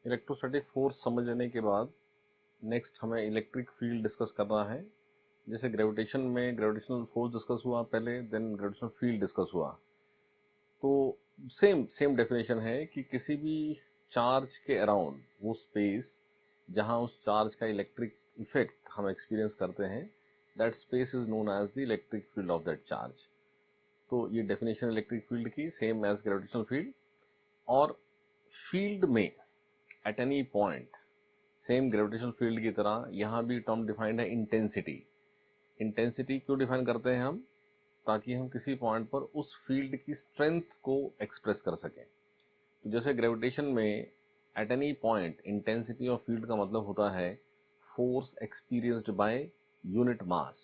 Electrostatic force समझ लेने के बाद नेक्स्ट हमें इलेक्ट्रिक फील्ड डिस्कस करना है। जैसे ग्रेविटेशन में ग्रेविटेशनल फोर्स डिस्कस हुआ पहले, देन ग्रेविटेशनल फील्ड डिस्कस हुआ। तो सेम सेम डेफिनेशन है कि किसी भी चार्ज के अराउंड वो स्पेस जहां उस चार्ज का इलेक्ट्रिक इफेक्ट हम एक्सपीरियंस करते हैं, that space is known as the electric field of that charge. तो ये डेफिनेशन इलेक्ट्रिक फील्ड की सेम एज ग्रेविटेशनल फील्ड। और फील्ड में at any point same gravitational field की तरह यहाँ भी टर्म डिफाइंड है इंटेंसिटी। इंटेंसिटी क्यों डिफाइन करते हैं हम? ताकि हम किसी पॉइंट पर उस फील्ड की स्ट्रेंथ को एक्सप्रेस कर सकें। तो जैसे ग्रेविटेशन में at any point intensity of field का मतलब होता है force experienced by unit mass.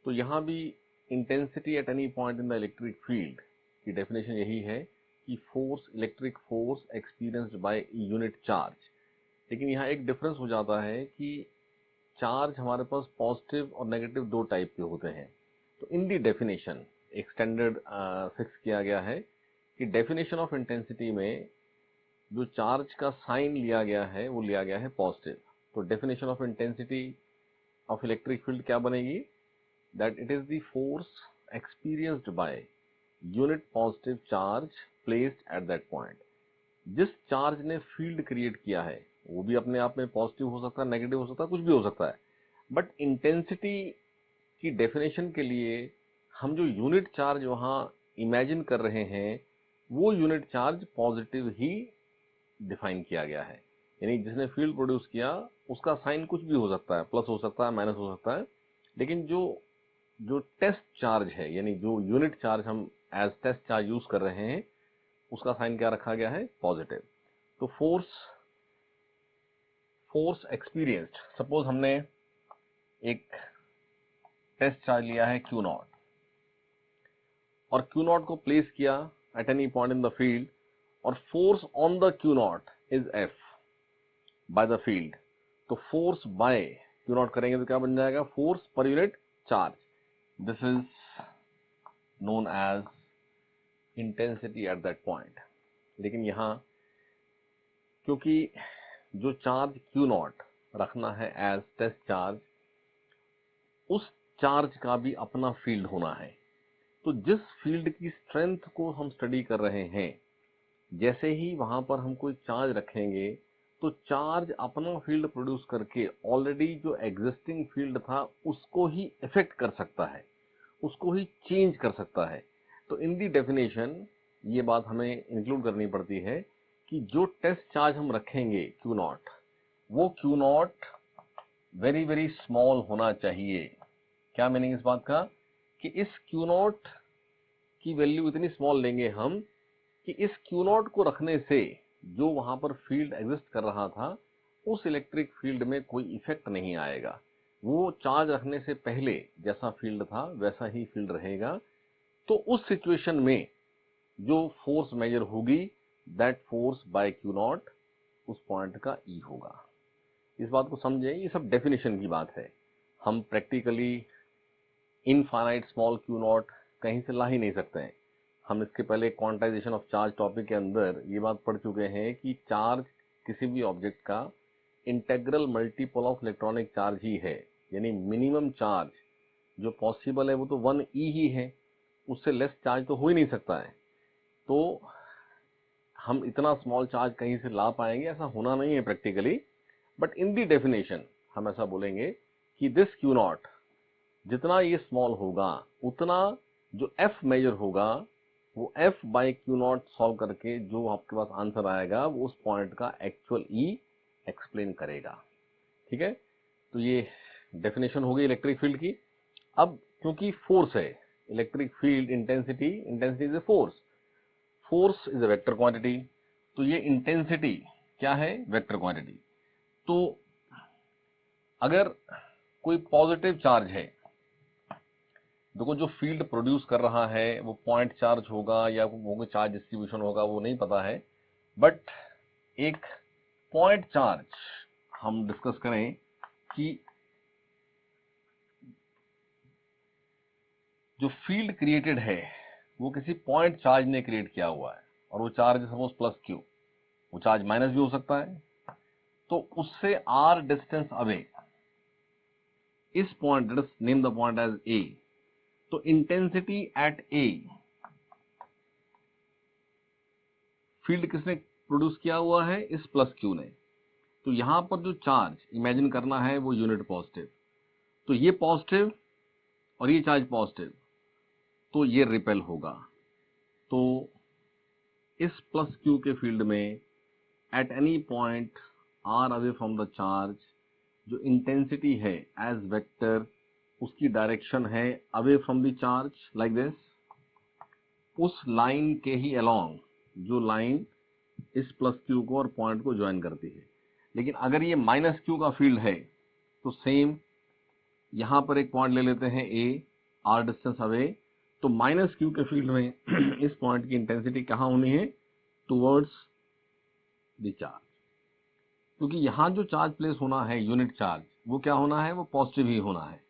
तो यहाँ भी intensity at any point in the electric field की डेफिनेशन यही है कि force, electric force experienced by unit charge. लेकिन यहाँ एक डिफरेंस हो जाता है कि चार्ज हमारे पास पॉजिटिव और नेगेटिव दो टाइप के होते हैं। तो इन दी डेफिनेशन एक स्टैंडर्ड फिक्स किया गया है कि डेफिनेशन ऑफ इंटेंसिटी में जो चार्ज का साइन लिया गया है वो लिया गया है पॉजिटिव। तो definition of intensity of electric field क्या बनेगी? That it is the force experienced by unit positive charge placed at that point. जिस चार्ज ने फील्ड क्रिएट किया है वो भी अपने आप में पॉजिटिव हो सकता है, नेगेटिव हो सकता है, कुछ भी हो सकता है। बट इंटेंसिटी की डेफिनेशन के लिए हम जो यूनिट चार्ज वहां इमेजिन कर रहे हैं वो यूनिट चार्ज पॉजिटिव ही डिफाइन किया गया है। यानी जिसने फील्ड प्रोड्यूस किया उसका साइन कुछ भी हो सकता है, प्लस हो सकता है, माइनस हो सकता है, लेकिन जो जो टेस्ट चार्ज है, यानी जो यूनिट चार्ज हम एज टेस्ट चार्ज यूज कर रहे हैं, उसका साइन क्या रखा गया है? पॉजिटिव। तो फोर्स फोर्स एक्सपीरियंस्ड, सपोज हमने एक टेस्ट चार्ज लिया है Q नॉट और Q नॉट को प्लेस किया at any point in the field, और force on the Q naught is F by the field. तो फोर्स बाय Q नॉट करेंगे तो क्या बन जाएगा? फोर्स पर unit charge. This is known as intensity at that point. लेकिन यहाँ क्योंकि जो चार्ज Q नॉट रखना है एज टेस्ट चार्ज, उस चार्ज का भी अपना फील्ड होना है। तो जिस फील्ड की स्ट्रेंथ को हम स्टडी कर रहे हैं, जैसे ही वहां पर हम कोई चार्ज रखेंगे तो चार्ज अपना फील्ड प्रोड्यूस करके ऑलरेडी जो एग्जिस्टिंग फील्ड था उसको ही इफेक्ट कर सकता है, उसको ही चेंज कर सकता है। तो इन दी डेफिनेशन ये बात हमें इंक्लूड करनी पड़ती है कि जो टेस्ट चार्ज हम रखेंगे Q नॉट, वो Q not very very small होना चाहिए। क्या मीनिंग इस बात का? कि इस Q नॉट की वैल्यू इतनी स्मॉल लेंगे हम कि इस Q नॉट को रखने से जो वहां पर फील्ड एग्जिस्ट कर रहा था उस इलेक्ट्रिक फील्ड में कोई इफेक्ट नहीं आएगा। वो चार्ज रखने से पहले जैसा फील्ड था वैसा ही फील्ड रहेगा। तो उस सिचुएशन में जो फोर्स मेजर होगी, that force by Q not उस पॉइंट का E होगा। इस बात को समझें, ये सब डेफिनेशन की बात है। हम practically infinite small Q not कहीं से ला ही नहीं सकते हैं। हम इसके पहले क्वांटाइजेशन ऑफ चार्ज टॉपिक के अंदर ये बात पढ़ चुके हैं कि चार्ज किसी भी ऑब्जेक्ट का integral multiple of electronic charge ही है। यानी मिनिमम चार्ज जो पॉसिबल है वो तो 1e ही है, उससे लेस चार्ज तो हो ही नहीं सकता है। तो हम इतना स्मॉल चार्ज कहीं से ला पाएंगे ऐसा होना नहीं है practically. But in the definition हम ऐसा बोलेंगे कि दिस Q नॉट जितना ये स्मॉल होगा उतना जो F मेजर होगा वो F by Q not solve करके जो आपके पास आंसर आएगा वो उस पॉइंट का एक्चुअल E एक्सप्लेन करेगा। ठीक है? तो ये डेफिनेशन हो गई इलेक्ट्रिक फील्ड की। अब क्योंकि फोर्स है, electric field intensity is a force, force is a vector quantity. तो ये इंटेंसिटी क्या है? Vector quantity. तो अगर कोई पॉजिटिव चार्ज है, देखो जो फील्ड प्रोड्यूस कर रहा है वो पॉइंट चार्ज होगा या वो चार्ज डिस्ट्रीब्यूशन होगा वो नहीं पता है, बट एक पॉइंट चार्ज हम डिस्कस करें कि जो फील्ड क्रिएटेड है वो किसी पॉइंट चार्ज ने क्रिएट किया हुआ है और वो चार्ज सपोज प्लस Q। वो चार्ज माइनस भी हो सकता है, तो उससे r डिस्टेंस अवे, इस point, let us name the point as a, तो इंटेंसिटी एट a, फील्ड किसने प्रोड्यूस किया हुआ है, इस प्लस क्यू ने। तो यहां पर जो चार्ज इमेजिन करना है वो यूनिट पॉजिटिव, तो ये पॉजिटिव और ये चार्ज पॉजिटिव, तो ये रिपेल होगा। तो इस प्लस क्यू के फील्ड में at any point R away from the charge, जो इंटेंसिटी है एज वेक्टर, उसकी डायरेक्शन है away from the charge like this, उस लाइन के ही अलोंग, जो लाइन इस प्लस क्यू को और पॉइंट को ज्वाइन करती है। लेकिन अगर ये माइनस क्यू का फील्ड है तो सेम यहां पर एक पॉइंट ले लेते हैं ए, आर डिस्टेंस अवे, तो माइनस क्यू के फील्ड में इस पॉइंट की इंटेंसिटी कहाँ होनी है, टुवर्ड्स द चार्ज, क्योंकि यहां जो चार्ज प्लेस होना है यूनिट चार्ज, वो क्या होना है, वो पॉजिटिव ही होना है।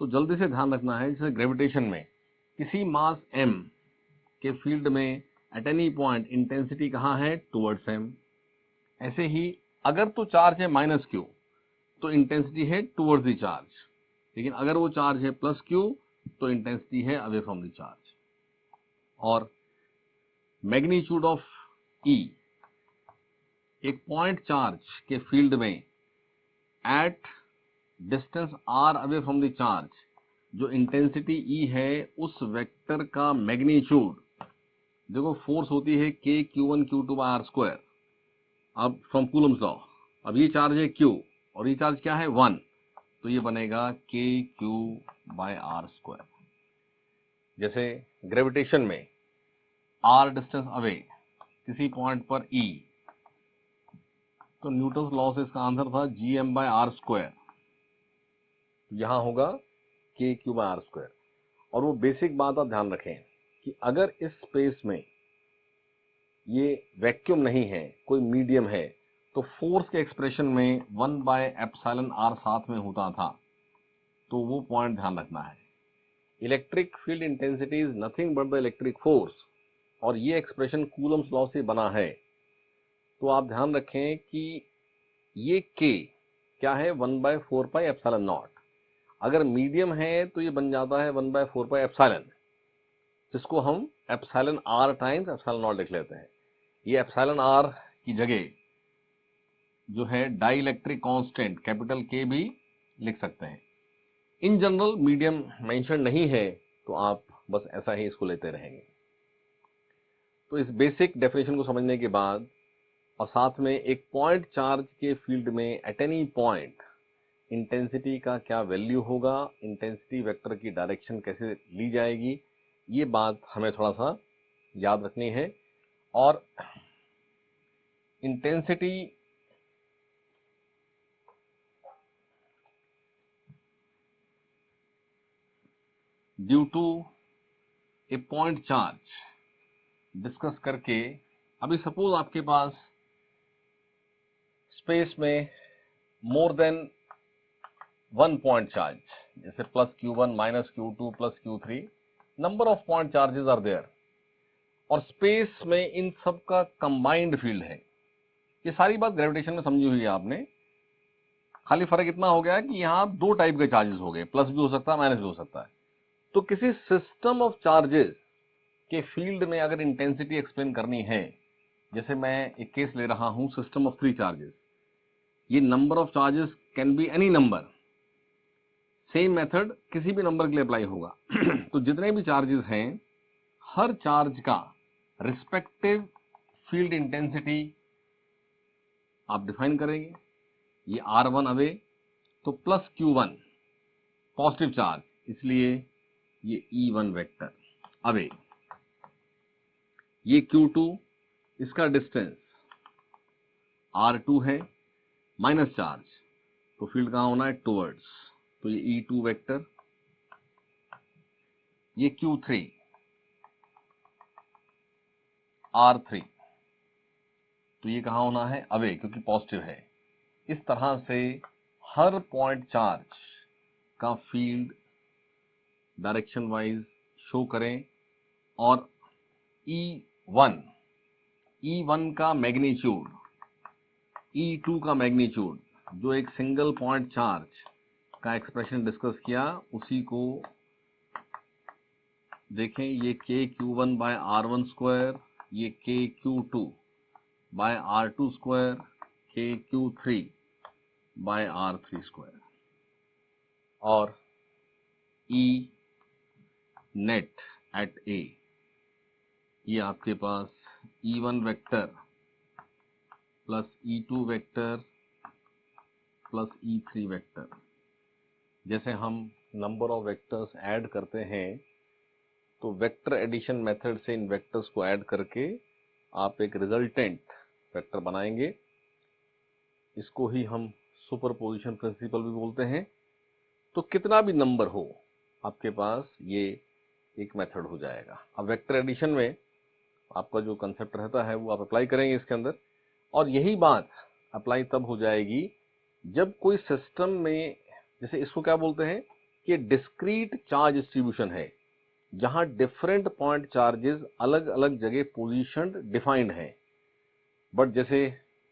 तो जल्दी से ध्यान रखना है, जैसे ग्रेविटेशन में किसी मास m के फील्ड में एट एनी पॉइंट इंटेंसिटी कहाँ है, टुवर्ड्स m। ऐसे ही अगर तो चार्ज है माइनस क्यू तो इंटेंसिटी है टुवर्ड्स द चार्ज, लेकिन अगर वो चार्ज है प्लस क्यू तो इंटेंसिटी है अवे फ्रॉम द चार्ज। और मैग्नीट्यूड ऑफ E, एक पॉइंट चार्ज के फील्ड में at distance r away from the charge, जो इंटेंसिटी E है उस वेक्टर का मैग्नीट्यूड, देखो फोर्स होती है k q1 q2 by r square, अब फ्रॉम कूलम्स लॉ, अब ये चार्ज है q और ये चार्ज क्या है 1, तो ये बनेगा k q by r square. जैसे ग्रेविटेशन में r डिस्टेंस अवे किसी पॉइंट पर E, तो न्यूटन लॉ से इसका आंसर था gm by r स्क्वायर, यहां होगा k q by r square. और वो बेसिक बात आप ध्यान रखें कि अगर इस स्पेस में ये वैक्यूम नहीं है, कोई मीडियम है, तो फोर्स के एक्सप्रेशन में 1 बाय एप्सिलॉन r साथ में होता था, तो वो पॉइंट ध्यान रखना है। Electric field intensity is nothing but the electric force, और ये एक्सप्रेशन कूलम्स लॉ से बना है। तो आप ध्यान रखें कि ये k क्या है, 1 बाय 4 पाई एप्सिलॉन नॉट, अगर मीडियम है तो ये बन जाता है 1 बाय 4 पाई एप्सिलॉन, जिसको हम epsilon r times epsilon not लिख लेते हैं। ये एप्सिलॉन r की जगह जो है dielectric constant capital K भी लिख सकते हैं। इन जनरल मीडियम मेंशन नहीं है तो आप बस ऐसा ही इसको लेते रहेंगे। तो इस बेसिक डेफिनेशन को समझने के बाद और साथ में एक पॉइंट चार्ज के फील्ड में एट एनी पॉइंट इंटेंसिटी का क्या वैल्यू होगा, इंटेंसिटी वेक्टर की डायरेक्शन कैसे ली जाएगी, ये बात हमें थोड़ा सा याद रखनी है। और intensity due to a point charge discuss करके, अभी सपोज आपके पास स्पेस में मोर देन 1 पॉइंट चार्ज, जैसे plus q1 minus q2 plus q3, number of point charges are there, और स्पेस में इन सब का कंबाइंड फील्ड है। ये सारी बात ग्रेविटेशन में समझी हुई है आपने, खाली फर्क इतना हो गया कि यहाँ 2 टाइप के चार्जेस हो गए, प्लस भी हो सकता है माइनस भी हो सकता है। तो किसी सिस्टम ऑफ चार्जेस के फील्ड में अगर इंटेंसिटी एक्सप्लेन करनी है, जैसे मैं एक केस ले रहा हूं सिस्टम ऑफ 3 चार्जेस, ये number of charges can be any number, same method किसी भी नंबर के लिए अप्लाई होगा। तो जितने भी चार्जेस हैं, हर चार्ज का रिस्पेक्टिव फील्ड इंटेंसिटी आप डिफाइन करेंगे। ये r1 अवे, तो प्लस q1 पॉजिटिव चार्ज, इसलिए ये E1 वेक्टर अवे, ये q2 इसका डिस्टेंस r2 है, माइनस चार्ज, तो फील्ड कहां होना है, टुवर्ड्स, तो ये E2 वेक्टर, ये q3 r3, तो ये कहां होना है, अवे, क्योंकि पॉजिटिव है। इस तरह से हर पॉइंट चार्ज का फील्ड डायरेक्शन वाइज शो करें, और E1 का मैग्नीट्यूड E2 का मैग्नीट्यूड, जो एक सिंगल पॉइंट चार्ज का एक्सप्रेशन डिस्कस किया, उसी को देखें। ये KQ1 बाय R1 स्क्वायर, ये KQ2 by R2 square, KQ3 by R3 square, और E नेट एट A, ये आपके पास E1 vector plus E2 vector plus E3 vector. जैसे हम नंबर ऑफ वेक्टर्स ऐड करते हैं, तो वेक्टर एडिशन मेथड से इन वेक्टर्स को ऐड करके आप एक रिजल्टेंट वेक्टर बनाएंगे। इसको ही हम सुपरपोजिशन प्रिंसिपल भी बोलते हैं। तो कितना भी नंबर हो आपके पास, ये एक मेथड हो जाएगा। अब वेक्टर एडिशन में आपका जो कंसेप्ट रहता है वो आप अप्लाई करेंगे इसके अंदर, और यही बात अप्लाई तब हो जाएगी जब कोई सिस्टम में, जैसे इसको क्या बोलते हैं कि डिस्क्रीट चार्ज डिस्ट्रीब्यूशन है, जहां डिफरेंट पॉइंट चार्जेस अलग अलग जगह पोजीशनड डिफाइंड हैं। बट जैसे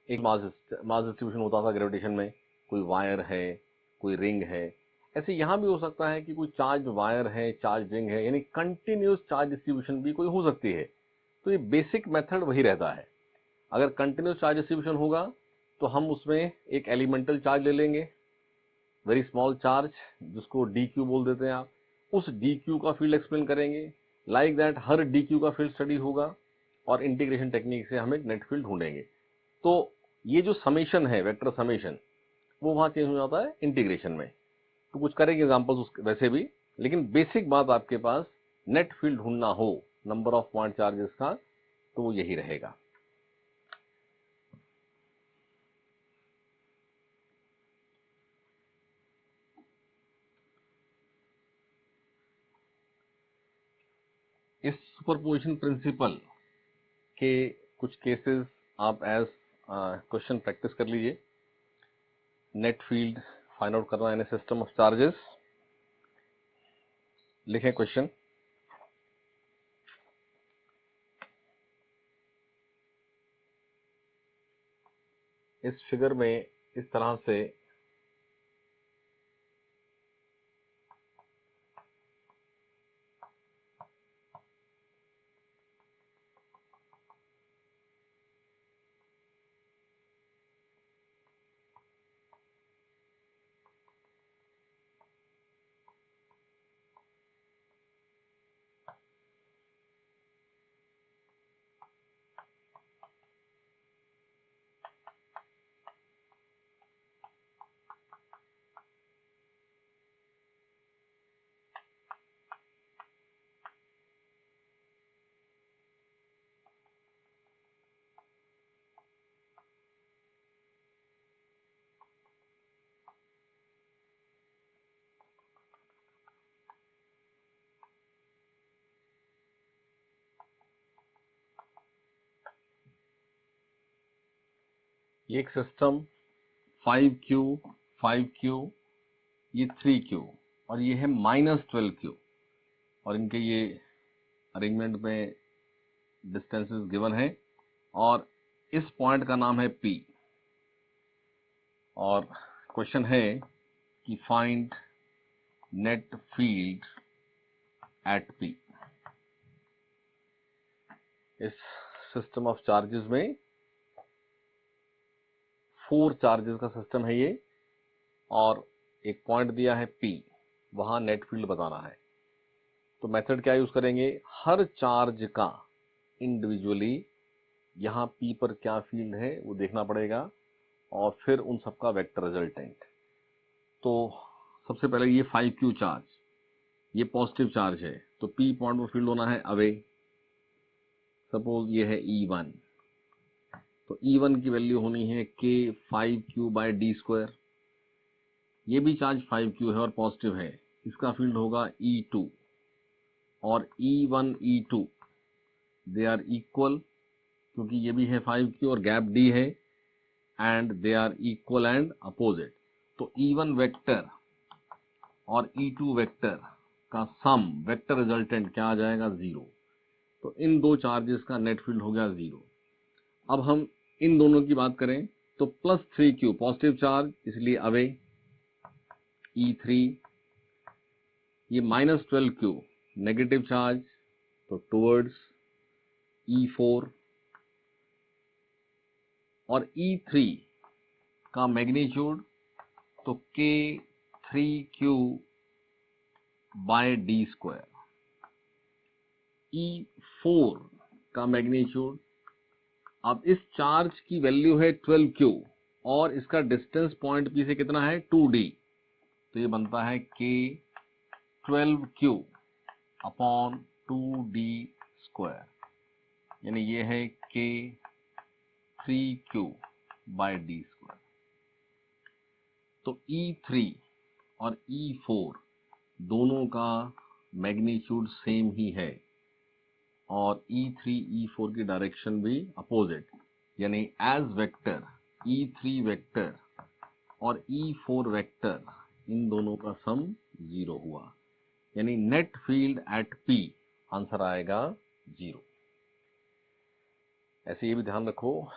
एक मास डिस्ट्रीब्यूशन होता था ग्रेविटेशन में, कोई वायर है, कोई रिंग है, ऐसे यहां भी हो सकता है कि कोई चार्ज वायर है, चार्ज रिंग है, यानी कंटिन्यूस चार्ज डिस्ट्रीब्यूशन भी कोई हो सकती है। तो ये बेसिक मेथड वही रहता है। अगर कंटिन्यूस चार्ज डिस्ट्रीब्यूशन होगा तो हम उसमें एक एलिमेंटल चार्ज ले लेंगे, वेरी स्मॉल चार्ज, जिसको DQ बोल देते हैं आप। उस DQ का फील्ड एक्सप्लेन करेंगे, लाइक दैट हर DQ का फील्ड स्टडी होगा, और इंटीग्रेशन टेक्निक से हम एक नेट फील्ड ढूंढेंगे। तो ये जो समेशन है, वेक्टर समेशन, वो वहां चेंज हो जाता है इंटीग्रेशन में। तो कुछ करेंगे एग्जांपल्स वैसे भी, लेकिन बेसिक बात आपके पास नेट फील्ड ढूंढना हो नंबर ऑफ पॉइंट चार्जेस का, तो वो यही रहेगा। इस सुपरपोजिशन प्रिंसिपल के कुछ केसेस आप एज क्वेश्चन प्रैक्टिस कर लीजिए। नेट फील्ड फाइंड आउट करना इन सिस्टम ऑफ चार्जेस। लिखें क्वेश्चन। इस फिगर में इस तरह से ये एक सिस्टम 5Q 5Q, ये 3Q, और ये है -12Q, और इनके ये अरेंजमेंट में डिस्टेंसेस गिवन है, और इस पॉइंट का नाम है P, और क्वेश्चन है कि find net field at P। इस सिस्टम ऑफ चार्जेस में 4 चार्जेस का सिस्टम है ये, और एक पॉइंट दिया है P, वहां नेट फील्ड बताना है। तो मेथड क्या यूज करेंगे, हर चार्ज का इंडिविजुअली यहाँ P पर क्या फील्ड है वो देखना पड़ेगा, और फिर उन सबका वेक्टर रिजल्टेंट। तो सबसे पहले ये 5Q चार्ज, ये पॉजिटिव चार्ज है, तो P पॉइंट पर फील्ड होना है अवे। सपोज ये है E1, तो E1 की वैल्यू होनी है K 5Q bye D square. ये भी चार्ज 5Q है और पॉजिटिव है, इसका फील्ड होगा E2, और E1 E2 they are equal, क्योंकि ये भी है 5Q और गैप D है, and they are equal and opposite. तो E1 वेक्टर और E2 वेक्टर का सम, वेक्टर रिजल्टेंट क्या आ जाएगा, 0। तो इन दो चार्जेस का नेट फील्ड हो गया 0। अब हम इन दोनों की बात करें, तो +3Q पॉजिटिव चार्ज, इसलिए अवे E3। ये -12Q नेगेटिव चार्ज, तो टुवर्ड्स E4। और E3 का मैग्नीट्यूड तो K3Q bye D square. E4 का मैग्नीट्यूड, अब इस चार्ज की वैल्यू है 12Q और इसका डिस्टेंस पॉइंट P से कितना है 2D, तो ये बनता है K12Q अपॉन 2D स्क्वायर, यानी ये है K3Q बाय D स्क्वायर। तो E3 और E4 दोनों का मैग्नीट्यूड सेम ही है और E3 E4 की डायरेक्शन भी अपोजिट, यानी एज वेक्टर E3 वेक्टर और E4 वेक्टर इन दोनों का सम 0 हुआ, यानी net field at P answer आएगा 0। ऐसे ये भी ध्यान रखो,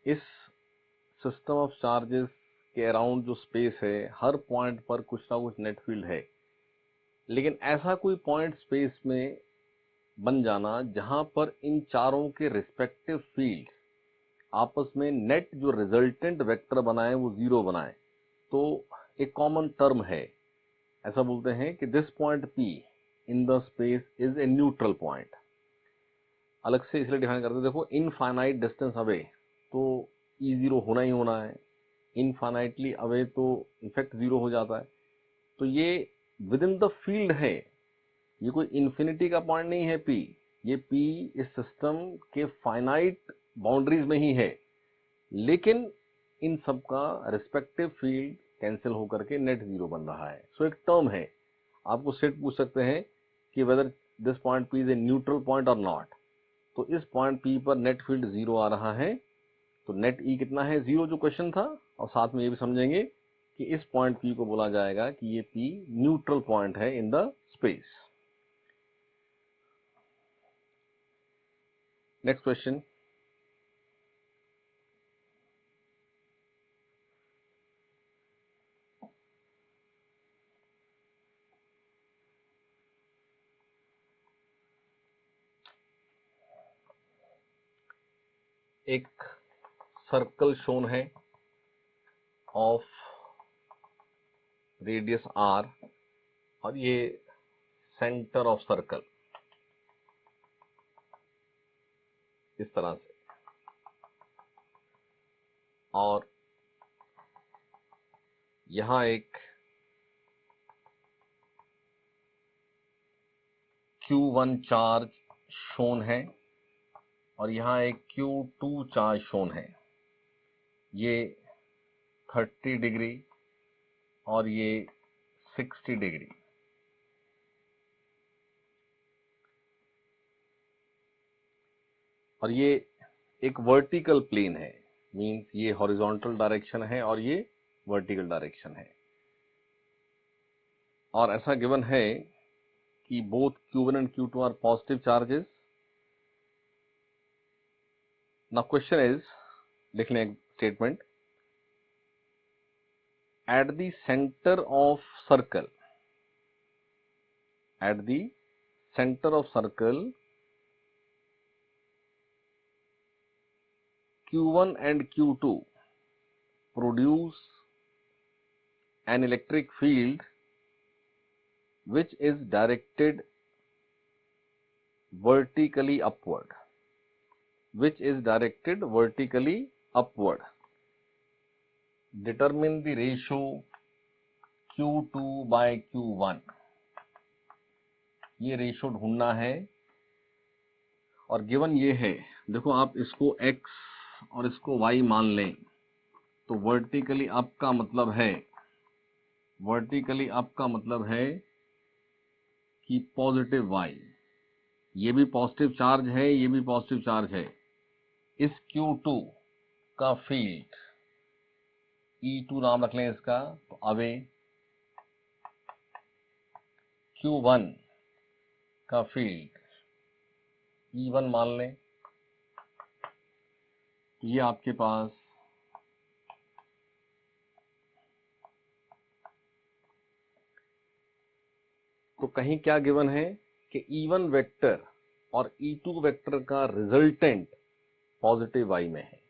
इस सिस्टम ऑफ चार्जेस के अराउंड जो स्पेस है हर पॉइंट पर कुछ ना कुछ नेट फील्ड है, लेकिन ऐसा कोई पॉइंट स्पेस में बन जाना जहां पर इन चारों के रिस्पेक्टिव फील्ड आपस में नेट जो रिजल्टेंट वेक्टर बनाए वो 0 बनाए, तो एक कॉमन टर्म है, ऐसा बोलते हैं कि this point P in the space is a neutral point. अलग से इसलिए डिफाइन करते हैं, देखो इनफाइनाइट डिस्टेंस अवे तो E0 होना ही होना है, इनफाइनाइटली अवे तो इनफैक्ट 0 हो जाता है, तो ये विद इन द फील्ड है, ये कोई इन्फिनिटी का पॉइंट नहीं है P, ये P इस सिस्टम के फाइनाइट बाउंड्रीज में ही है, लेकिन इन सब का रिस्पेक्टिव फील्ड कैंसिल होकर के नेट 0 बन रहा है। सो एक टर्म है, आपको सेट पूछ सकते हैं कि whether this point P is a neutral point और नॉट, तो इस पॉइंट P पर नेट फील्ड 0 आ रहा है, तो नेट E कितना है 0 जो क्वेश्चन था, और साथ में ये भी समझेंगे कि इस पॉइंट P को बोला जाएगा कि ये P न्यूट्रल पॉइंट है इन द स्पेस। नेक्स्ट क्वेश्चन, एक सर्कल शोन है ऑफ रेडियस R और ये सेंटर ऑफ सर्कल इस तरह से, और यहां एक Q1 चार्ज शोन है और यहां एक Q2 चार्ज शोन है, ये 30 डिग्री और ये 60 डिग्री। और ये एक वर्टिकल प्लेन है, मींस ये हॉरिजॉन्टल डायरेक्शन है और ये वर्टिकल डायरेक्शन है, और ऐसा गिवन है कि both Q1 and Q2 are positive charges. Now question is, लिख लें एक statement, at the center of circle, at the center of circle Q1 and Q2 produce an electric field which is directed vertically upward, which is directed vertically upward. Determine the ratio Q2 by Q1, ये ratio ढूंढना है और given ये है, देखो आप इसको x और इसको y मान लें, तो वर्टिकली अप का मतलब है, वर्टिकली अप का मतलब है कि पॉजिटिव y, ये भी पॉजिटिव चार्ज है, ये भी पॉजिटिव चार्ज है, इस Q2 का फील्ड E2 नाम रख लें इसका, तो अवे Q1 का फील्ड E1 मान लें, ये आपके पास तो कहीं क्या गिवन है कि E1 वेक्टर और E2 वेक्टर का रिजल्टेंट पॉजिटिव y में है।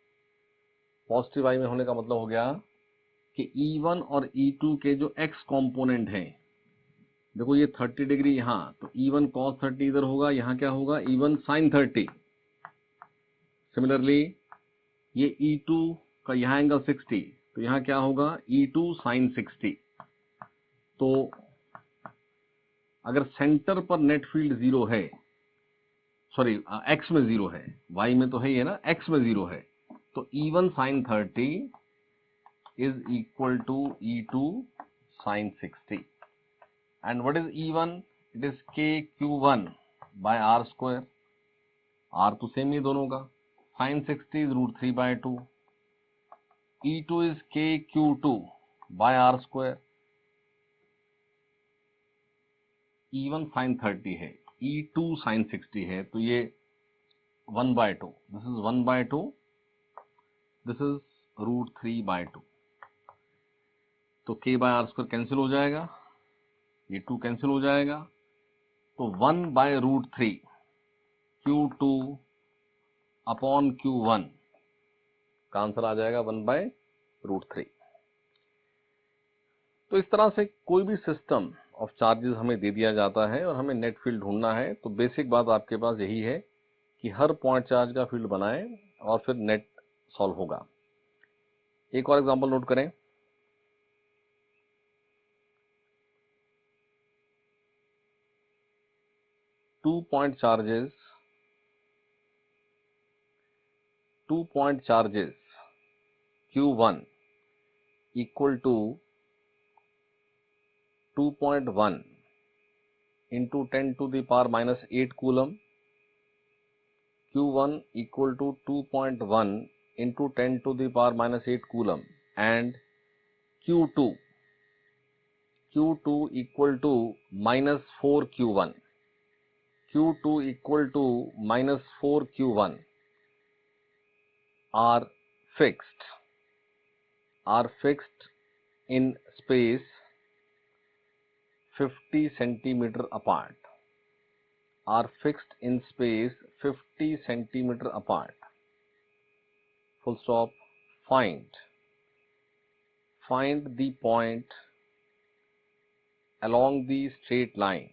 पॉजिटिव y में होने का मतलब हो गया कि E1 और E2 के जो x कंपोनेंट हैं, देखो ये 30 डिग्री यहाँ, तो E1 cos 30 इधर होगा, यहाँ क्या होगा E1 sin 30। सिमिलरली ये E2 का यहाँ एंगल 60, तो यहाँ क्या होगा E2 sin 60। तो अगर सेंटर पर नेट फील्ड जीरो है, सॉरी x में जीरो है, y में तो है ही है ना, x में जीरो है, तो E1 sin 30 is equal to E2 sin 60। and what is E1? It is KQ1 by R square। R तो सेम ही दोनों का। sin 60 is √3/2। E2 is KQ2 by R square। E1 sin 30 है, E2 sin 60 है, तो ये 1/2, this is 1/2, this is √3/2। तो K by R square cancel हो जाएगा, ये 2 कैंसिल हो जाएगा, तो 1/√3 Q2 अपॉन Q1 का आंसर आ जाएगा 1/√3। तो इस तरह से कोई भी सिस्टम ऑफ चार्जेस हमें दे दिया जाता है और हमें नेट फील्ड ढूंढना है, तो बेसिक बात आपके पास यही है कि हर पॉइंट चार्ज का फील्ड बनाएं और फिर नेट सॉल्व होगा। एक और एग्जांपल नोट करें। To point charges Q1 equal to 2.1 into 10 to the power minus 8 coulomb। Q1 equal to 2.1 into 10 to the power minus 8 coulomb and Q2 equal to minus 4 Q1। Q2 equal to minus 4 Q1 are fixed in space 50 centimeter apart, are fixed in space 50 centimeter apart, full stop। find the point along the straight line,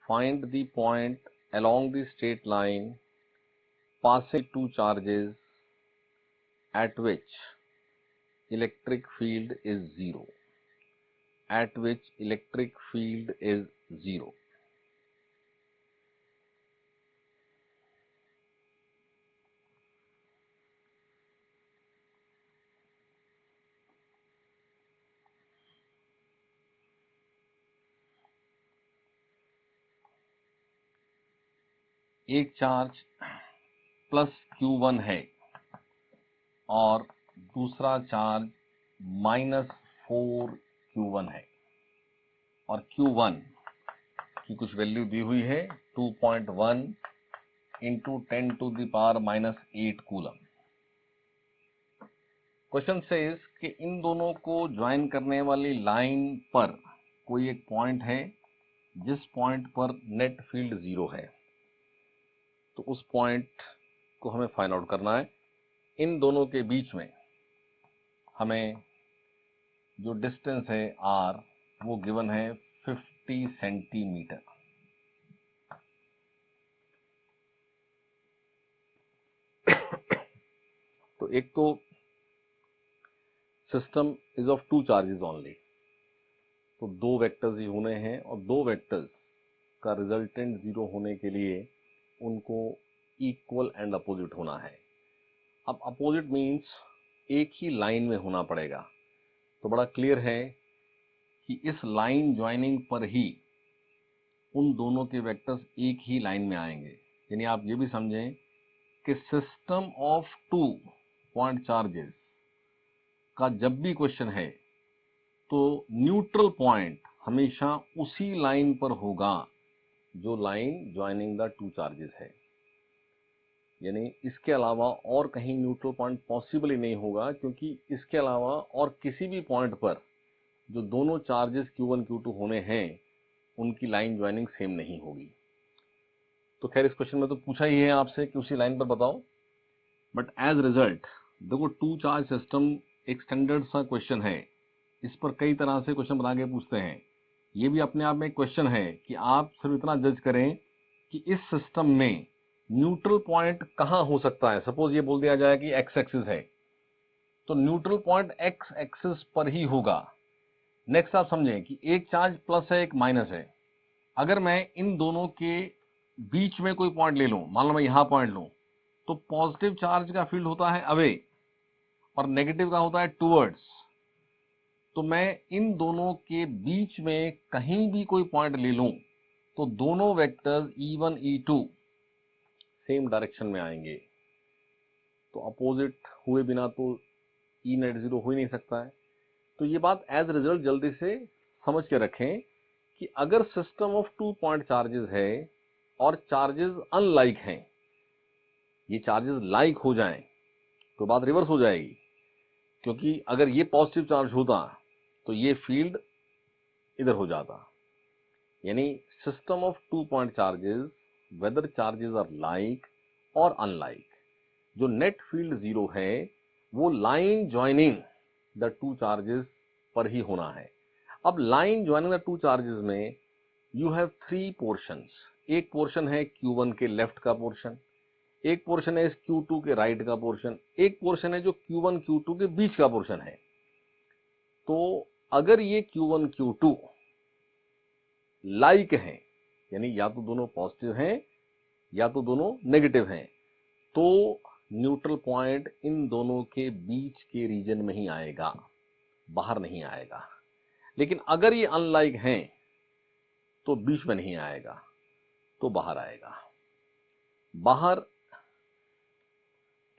find the point along the straight line passing two charges at which electric field is zero, at which electric field is zero। एक charge plus Q1 है और दूसरा charge minus 4 Q1 है, और Q1 की कुछ value दी हुई है 2.1 into 10 to the power minus 8 coulomb. Question says कि इन दोनों को ज्वाइन करने वाली लाइन पर कोई एक पॉइंट है जिस पॉइंट पर नेट फील्ड जीरो है, तो उस पॉइंट को हमें फाइंड आउट करना है। इन दोनों के बीच में हमें जो डिस्टेंस है R वो गिवन है 50 सेंटीमीटर। तो एक तो system is of two charges only, तो दो वेक्टर्स ही होने हैं और दो वेक्टर्स का रिजल्टेंट जीरो होने के लिए उनको इक्वल एंड अपोजिट होना है। अब अपोजिट मीन्स एक ही लाइन में होना पड़ेगा, तो बड़ा क्लियर है कि इस लाइन ज्वाइनिंग पर ही उन दोनों के वेक्टर्स एक ही लाइन में आएंगे। यानी आप ये भी समझें कि system of two point charges का जब भी क्वेश्चन है तो न्यूट्रल पॉइंट हमेशा उसी लाइन पर होगा जो line joining the two charges है। यानी इसके अलावा और कहीं न्यूट्रल पॉइंट पॉसिबल ही नहीं होगा, क्योंकि इसके अलावा और किसी भी पॉइंट पर जो दोनों चार्जेस Q1 Q2 होने हैं उनकी लाइन ज्वाइनिंग सेम नहीं होगी। तो खैर इस क्वेश्चन में तो पूछा ही है आपसे कि उसी लाइन पर बताओ, बट एज रिजल्ट देखो टू चार्ज सिस्टम एक स्टैंडर्ड सा क्वेश्चन है, इस पर कई तरह से क्वेश्चन बना के पूछते हैं। ये भी अपने आप में एक क्वेश्चन है कि आप सिर्फ इतना जज करें कि इस सिस्टम में न्यूट्रल पॉइंट कहाँ हो सकता है। सपोज ये बोल दिया जाए कि एक्स एक्सिस है, तो न्यूट्रल पॉइंट एक्स एक्सिस पर ही होगा। नेक्स्ट आप समझें कि एक चार्ज प्लस है एक माइनस है, अगर मैं इन दोनों के बीच में कोई पॉइंट ले लूं, मान लो मैं यहां पॉइंट लूं, तो पॉजिटिव चार्ज का फील्ड होता है अवे और नेगेटिव का होता है टूवर्ड्स। तो मैं इन दोनों के बीच में कहीं भी कोई पॉइंट ले लूं तो दोनों vectors E1 E2 same direction में आएंगे। तो अपोजिट हुए बिना तो E नेट जीरो हो ही नहीं सकता है। तो ये बात एज रिजल्ट जल्दी से समझ के रखें कि अगर system of two point charges है और चार्जेस अनलाइक हैं, ये चार्जेस लाइक हो जाएं तो बात रिवर्स हो जाएगी, क्योंकि अगर ये पॉजिटिव चार्ज होता तो ये फील्ड इधर हो जाता। यानी system of two point charges whether charges are like और अनलाइक, जो नेट फील्ड जीरो है वो line joining the two charges पर ही होना है। अब line joining the two charges में यू हैव थ्री पोर्शंस। एक पोर्शन है Q1 के लेफ्ट का पोर्शन, एक पोर्शन है इस Q2 के राइट का पोर्शन, एक पोर्शन है जो Q1 Q2 के बीच का पोर्शन है। तो अगर ये Q1 Q2 लाइक हैं, यानी या तो दोनों पॉजिटिव हैं या तो दोनों नेगेटिव हैं, तो न्यूट्रल पॉइंट इन दोनों के बीच के रीजन में ही आएगा, बाहर नहीं आएगा। लेकिन अगर ये अनलाइक हैं तो बीच में नहीं आएगा, तो बाहर आएगा। बाहर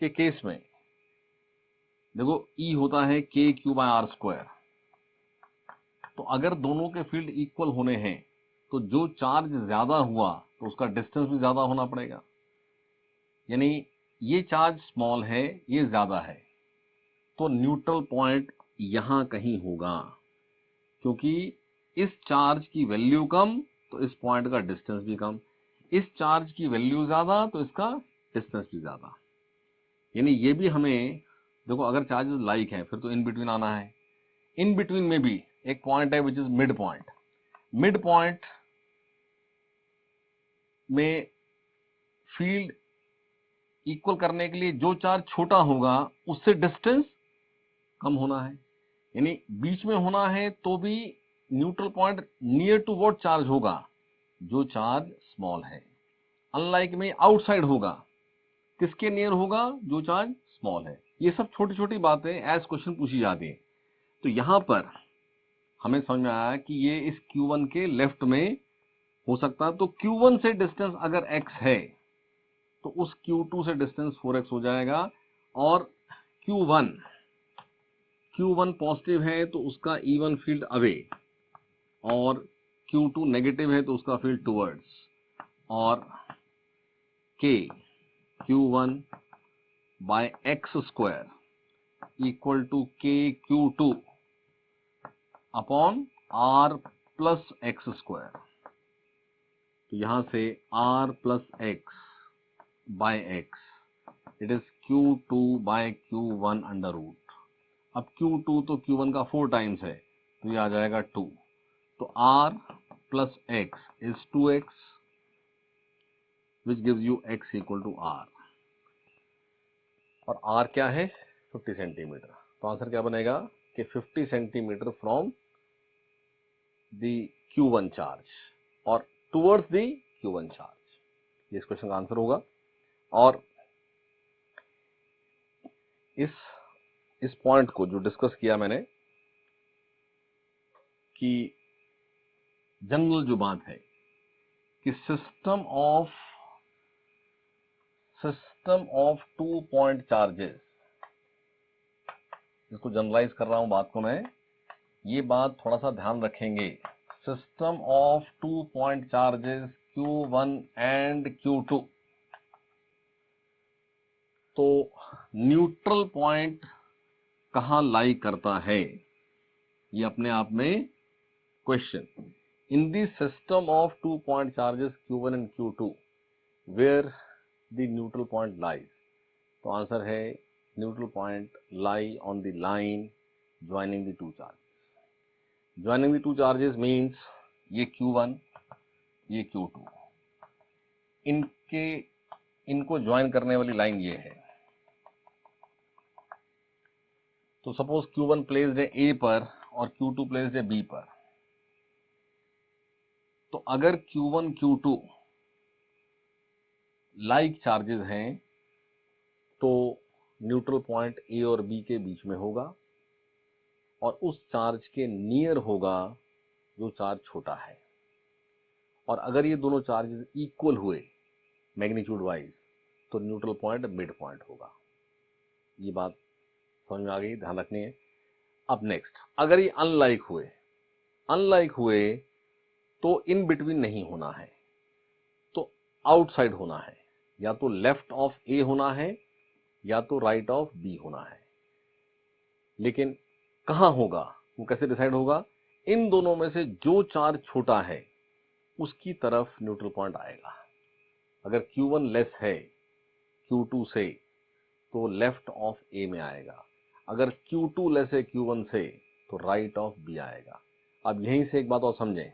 के केस में देखो E होता है KQ/R²। तो अगर दोनों के फील्ड इक्वल होने हैं तो जो चार्ज ज्यादा हुआ तो उसका डिस्टेंस भी ज्यादा होना पड़ेगा। यानी ये चार्ज स्मॉल है, ये ज्यादा है, तो न्यूट्रल पॉइंट यहां कहीं होगा, क्योंकि इस चार्ज की वैल्यू कम तो इस पॉइंट का डिस्टेंस भी कम, इस चार्ज की वैल्यू ज्यादा तो इसका डिस्टेंस भी ज्यादा। यानी ये भी हमें देखो, अगर चार्जेस लाइक हैं फिर तो इन बिटवीन आना है। इन बिटवीन में भी एक पॉइंट है which is mid point. Mid point में फील्ड इक्वल करने के लिए जो चार्ज छोटा होगा उससे डिस्टेंस कम होना है। यानी बीच में होना है तो भी neutral point near to what charge होगा, जो चार्ज स्मॉल है। अनलाइक में आउटसाइड होगा, किसके नियर होगा, जो चार्ज स्मॉल है। ये सब छोटी छोटी बातें एज क्वेश्चन पूछी जाती है। तो यहां पर हमें समझ में आया कि ये इस Q1 के लेफ्ट में हो सकता है। तो Q1 से डिस्टेंस अगर x है तो उस Q2 से डिस्टेंस 4x हो जाएगा, और Q1 पॉजिटिव है तो उसका E1 फील्ड अवे, और Q2 नेगेटिव है तो उसका फील्ड टुवर्ड्स, और Q1 by x² equal to KQ2 upon R plus x²। तो यहां से R plus x by x it is Q2 by Q1 under root. अब Q2 तो Q1 का 4 टाइम्स है तो ये आ जाएगा 2। तो R plus x is 2x which gives you x equal to R, और R क्या है 50 सेंटीमीटर। तो आंसर क्या बनेगा कि 50 centimetre from the Q1 charge और टुवर्ड्स द Q1 चार्ज, ये इस क्वेश्चन का आंसर होगा। और इस पॉइंट को जो डिस्कस किया मैंने कि जनरल जो बात है कि system of two point charges, इसको जनरलाइज कर रहा हूं बात को मैं, ये बात थोड़ा सा ध्यान रखेंगे। System of two point charges Q1 and Q2, तो न्यूट्रल पॉइंट कहां लाई करता है ये अपने आप में question. In the system of 2 point charges Q1 and Q2 where the neutral point lies. तो आंसर है neutral point lie on the line joining the two charges. Joining the two charges means ये Q1 ये Q2, इनको join करने वाली line ये है। तो सपोज Q1 प्लेस्ड है A पर और Q2 प्लेस्ड है B पर। तो अगर Q1 Q2 लाइक चार्जेस हैं तो न्यूट्रल पॉइंट A और B के बीच में होगा और उस चार्ज के नियर होगा जो चार्ज छोटा है। और अगर ये दोनों चार्जेस इक्वल हुए मैग्नीट्यूड वाइज तो न्यूट्रल पॉइंट मिड पॉइंट होगा। ये बात समझ में आ गई, ध्यान रखनी है। अब नेक्स्ट, अगर ये अनलाइक हुए तो इन बिटवीन नहीं होना है, तो आउटसाइड होना है, या तो लेफ्ट ऑफ ए होना है या तो राइट ऑफ बी होना है। लेकिन कहां होगा वो कैसे डिसाइड होगा? इन दोनों में से जो चार्ज छोटा है उसकी तरफ न्यूट्रल पॉइंट आएगा। अगर Q1 लेस है Q2 से तो लेफ्ट ऑफ ए में आएगा, अगर Q2 लेस है Q1 से तो राइट ऑफ बी आएगा। अब यहीं से एक बात और समझें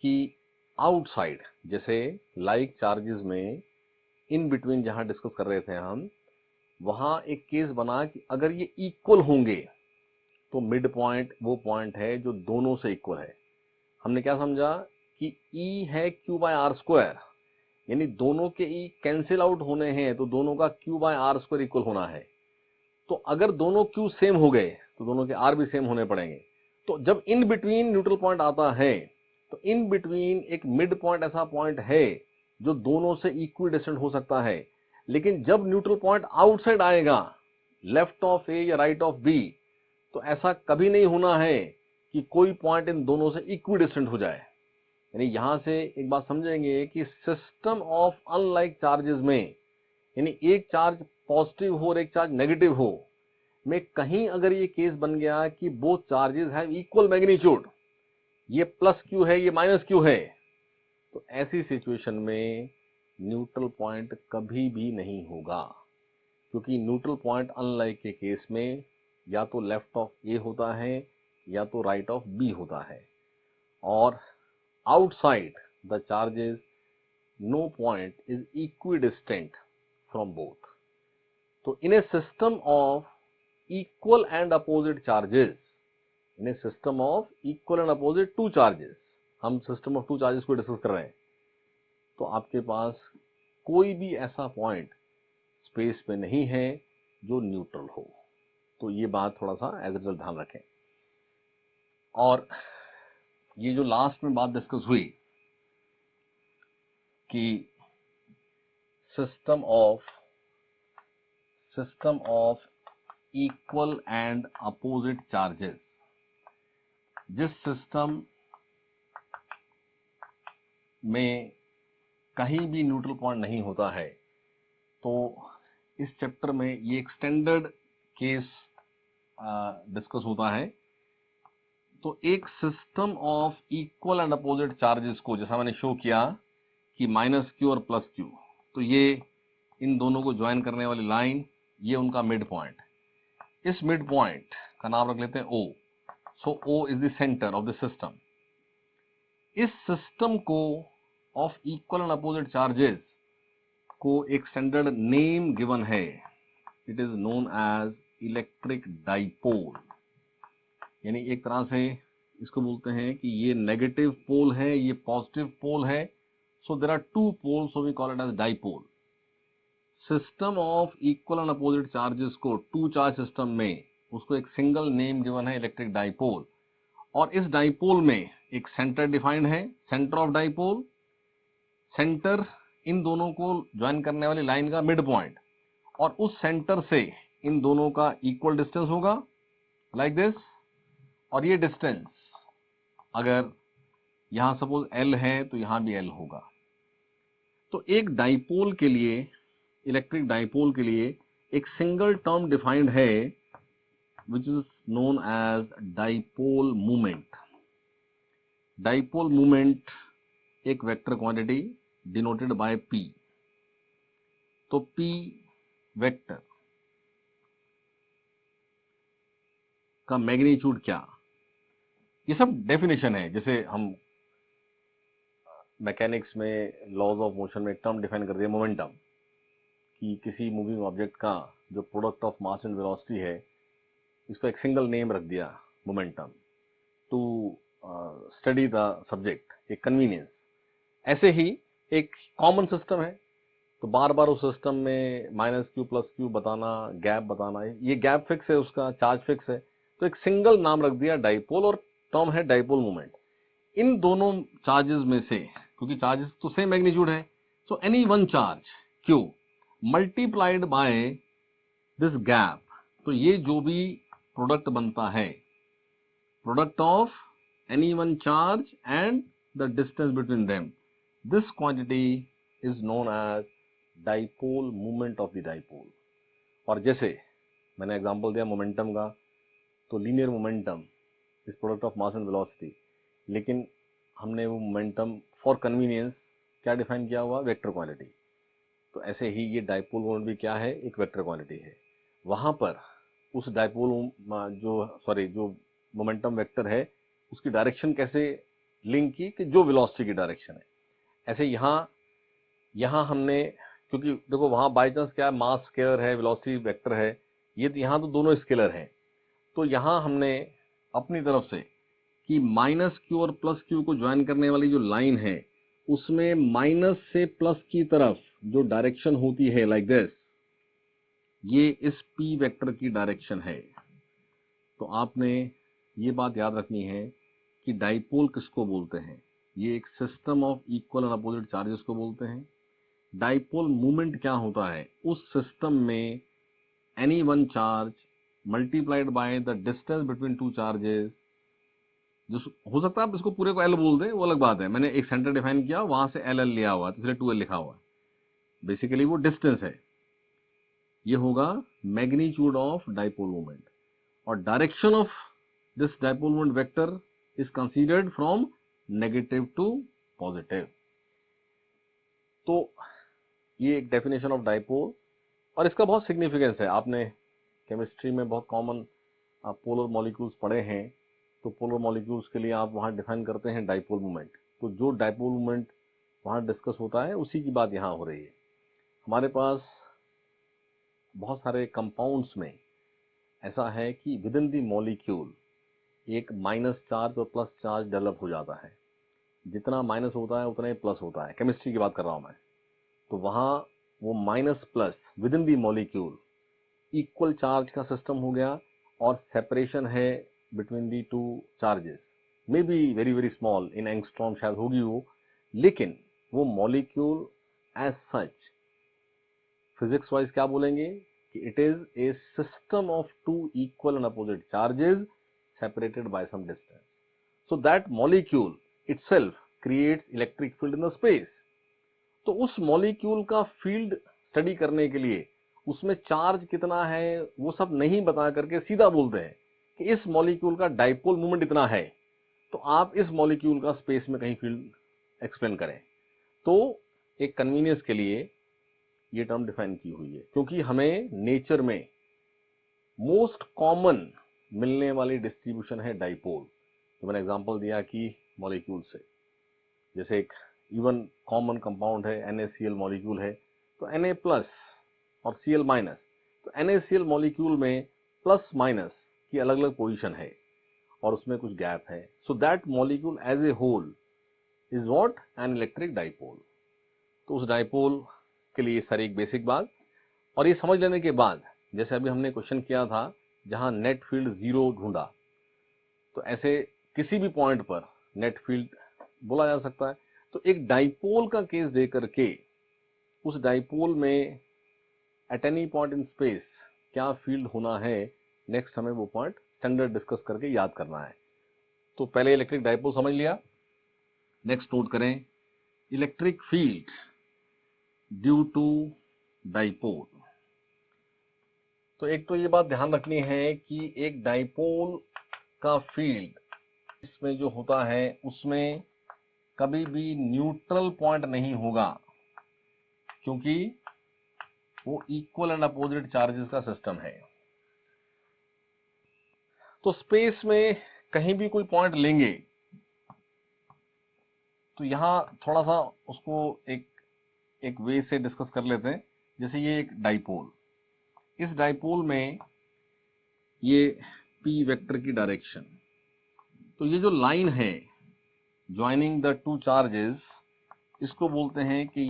कि आउटसाइड, जैसे लाइक चार्जेस में इन बिटवीन जहां डिस्कस कर रहे थे हम, वहां एक केस बना कि अगर ये इक्वल होंगे तो मिड पॉइंट वो पॉइंट है जो दोनों से इक्वल है। हमने क्या समझा कि E है Q/R², यानी दोनों के E कैंसिल आउट होने हैं तो दोनों का Q/R² इक्वल होना है। तो अगर दोनों Q सेम हो गए तो दोनों के R भी सेम होने पड़ेंगे। तो जब इन बिटवीन न्यूट्रल पॉइंट आता है तो इन बिटवीन एक मिड पॉइंट ऐसा पॉइंट है जो दोनों से इक्वल डिस्टेंट हो सकता है। लेकिन जब न्यूट्रल पॉइंट आउटसाइड आएगा, लेफ्ट ऑफ ए या राइट ऑफ बी, तो ऐसा कभी नहीं होना है कि कोई पॉइंट इन दोनों से इक्वल डिस्टेंट हो जाए। यानी यहां से एक बात समझेंगे कि सिस्टम ऑफ अनलाइक चार्जेस में, यानी एक चार्ज पॉजिटिव हो और एक चार्ज नेगेटिव हो, में कहीं अगर ये केस बन गया कि both charges have equal magnitude, ये प्लस क्यू है ये माइनस क्यू है, तो ऐसी सिचुएशन में न्यूट्रल पॉइंट कभी भी नहीं होगा, क्योंकि न्यूट्रल पॉइंट अनलाइक के केस में या तो लेफ्ट ऑफ ए होता है या तो राइट ऑफ बी होता है, और outside the charges no point is equidistant from both. तो in a system of equal and opposite charges, in a system of equal and opposite two charges, हम system of two charges को discuss कर रहे हैं, तो आपके पास कोई भी ऐसा पॉइंट स्पेस में नहीं है जो न्यूट्रल हो। तो ये बात थोड़ा सा एज रिजल्ट ध्यान रखें। और ये जो लास्ट में बात डिस्कस हुई कि system of equal and opposite charges, जिस सिस्टम में कहीं भी न्यूट्रल पॉइंट नहीं होता है, तो इस चैप्टर में ये एक्सटेंडेड केस डिस्कस होता है। तो एक system of equal and opposite charges को, जैसा मैंने शो किया कि माइनस क्यू और प्लस क्यू, तो ये इन दोनों को ज्वाइन करने वाली लाइन, ये उनका मिड पॉइंट। इस मिड पॉइंट का नाम रख लेते हैं O। So O is the centre of the system. इस सिस्टम को of equal and opposite charges को एक स्टैंडर्ड नेम गिवन है, it is known as electric dipole. यानी एक तरह से इसको बोलते हैं कि ये नेगेटिव पोल है, ये पॉजिटिव पोल है, so there are two poles, so we call it as dipole. System of equal and opposite charges को टू चार्ज सिस्टम में उसको एक सिंगल नेम गिवन है, इलेक्ट्रिक डाइपोल। और इस डाइपोल में एक सेंटर डिफाइंड है, सेंटर ऑफ डाइपोल, सेंटर इन दोनों को ज्वाइन करने वाली लाइन का मिड पॉइंट, और उस सेंटर से इन दोनों का इक्वल डिस्टेंस होगा लाइक दिस। और ये डिस्टेंस अगर यहां सपोज L है तो यहां भी L होगा। तो एक डाइपोल के लिए, इलेक्ट्रिक डाइपोल के लिए एक सिंगल टर्म डिफाइंड है which is known as dipole moment. Dipole moment एक vector quantity denoted by p. तो p वेक्टर का मैग्नीट्यूड क्या, ये सब डेफिनेशन है. जैसे हम मैकेनिक्स में लॉज ऑफ मोशन में एक टर्म डिफाइन कर दिया मोमेंटम, कि किसी मूविंग ऑब्जेक्ट का जो product of mass and velocity है, इसको एक सिंगल नेम रख दिया momentum to study the subject, एक कन्वीनियंस. ऐसे ही एक कॉमन सिस्टम है, तो बार बार उस सिस्टम में माइनस क्यू प्लस क्यू बताना, गैप बताना, ये गैप फिक्स है, उसका चार्ज फिक्स है, तो एक सिंगल नाम रख दिया डाइपोल, और टर्म है डाइपोल मोमेंट. इन दोनों चार्जेस में से, क्योंकि चार्जेस तो सेम मैग्नीट्यूड है, so any one charge q multiplied by this gap, तो ये जो भी प्रोडक्ट बनता है, product of any one charge and the distance between them, this quantity is known as dipole movement of the dipole. और जैसे मैंने एग्जांपल दिया मोमेंटम का, तो linear momentum is product of mass and velocity, लेकिन हमने वो मोमेंटम फॉर कन्वीनियंस क्या डिफाइन किया हुआ, वेक्टर क्वांटिटी. तो ऐसे ही ये डाइपोल मोमेंट भी क्या है, एक वेक्टर क्वांटिटी है. वहां पर उस डाइपोल जो मोमेंटम वेक्टर है, उसकी डायरेक्शन कैसे लिंक की, कि जो वेलोसिटी की डायरेक्शन है. ऐसे यहाँ हमने, क्योंकि देखो वहां बाय चांस क्या है, मास स्केलर है, वेलोसिटी वेक्टर है, ये यहाँ तो दोनों स्केलर हैं. तो यहाँ हमने अपनी तरफ से कि माइनस क्यू और प्लस क्यू को ज्वाइन करने वाली जो लाइन है, उसमें माइनस से प्लस की तरफ जो डायरेक्शन होती है लाइक दिस, ये इस p वेक्टर की डायरेक्शन है. तो आपने ये बात याद रखनी है कि डाइपोल किसको बोलते हैं, ये एक system of equal and opposite charges को बोलते हैं. डाइपोल मूवमेंट क्या होता है, उस सिस्टम में any one charge multiplied by the distance between two charges, जो हो सकता है आप इसको पूरे को एल बोल दें, वो अलग बात है. मैंने एक सेंटर डिफाइन किया, वहां से एल एल लिया हुआ, तो इसलिए 2l लिखा हुआ. बेसिकली वो डिस्टेंस है. ये होगा मैग्नीट्यूड ऑफ डाइपोल मोमेंट, और direction of this dipole moment vector is considered from negative to positive. तो ये एक डेफिनेशन ऑफ डाइपोल, और इसका बहुत सिग्निफिकेंस है. आपने केमिस्ट्री में बहुत कॉमन आप पोलर मॉलिक्यूल्स पढ़े हैं, तो पोलर मॉलिक्यूल्स के लिए आप वहाँ डिफाइन करते हैं डाइपोल मोमेंट. तो जो डाइपोल मोमेंट वहाँ डिस्कस होता है, उसी की बात यहाँ हो रही है. हमारे पास बहुत सारे कंपाउंड्स में ऐसा है कि विद इन दी मॉलिक्यूल एक माइनस चार्ज और प्लस चार्ज डेवलप हो जाता है. जितना माइनस होता है उतना ही प्लस होता है, केमिस्ट्री की बात कर रहा हूँ मैं. तो वहाँ वो minus plus within the molecule equal charge का सिस्टम हो गया, और सेपरेशन है between the two charges, may be very very small, in angstrom शायद होगी वो, लेकिन वो molecule as such physics wise क्या बोलेंगे कि it is a system of two equal and opposite charges separated by some distance. So that molecule itself creates electric field in the space. तो उस मॉलिक्यूल का फील्ड स्टडी करने के लिए उसमें चार्ज कितना है वो सब नहीं बता करके सीधा बोलते हैं कि इस मॉलिक्यूल का डाइपोल मूवमेंट इतना है, तो आप इस मॉलिक्यूल का स्पेस में कहीं फील्ड एक्सप्लेन करें. तो एक कन्वीनियंस के लिए ये टर्म डिफाइन की हुई है, क्योंकि हमें नेचर में मोस्ट कॉमन मिलने वाली डिस्ट्रीब्यूशन है डाइपोल. तो मैंने एग्जांपल दिया कि मॉलिक्यूल से, जैसे एक इवन कॉमन कंपाउंड है NaCl मॉलिक्यूल है, तो Na प्लस और Cl माइनस, तो NaCl मॉलिक्यूल में प्लस माइनस की अलग अलग पोजीशन है और उसमें कुछ गैप है. So that molecule as a whole is what, an electric dipole. तो उस डाइपोल के लिए सारी एक बेसिक बात, और ये समझ लेने के बाद, जैसे अभी हमने क्वेश्चन किया था जहां नेट फील्ड 0 ढूंढा, तो ऐसे किसी भी पॉइंट पर नेट फील्ड बोला जा सकता है. तो एक डाइपोल का केस दे करके उस डाइपोल में at any point in space क्या फील्ड होना है, नेक्स्ट हमें वो पॉइंट स्टैंडर्ड डिस्कस करके याद करना है. तो पहले इलेक्ट्रिक डाइपोल समझ लिया. नेक्स्ट नोट करें, electric field due to dipole. तो एक तो ये बात ध्यान रखनी है कि एक डाइपोल का फील्ड इसमें जो होता है उसमें कभी भी न्यूट्रल पॉइंट नहीं होगा, क्योंकि वो इक्वल एंड अपोजिट चार्जेस का सिस्टम है। तो स्पेस में कहीं भी कोई पॉइंट लेंगे तो यहां थोड़ा सा उसको एक वे से डिस्कस कर लेते हैं। जैसे ये एक डाइपोल, इस डाइपोल में ये पी वेक्टर की डायरेक्शन, तो ये जो लाइन है ज्वाइनिंग द टू चार्जेस, इसको बोलते हैं कि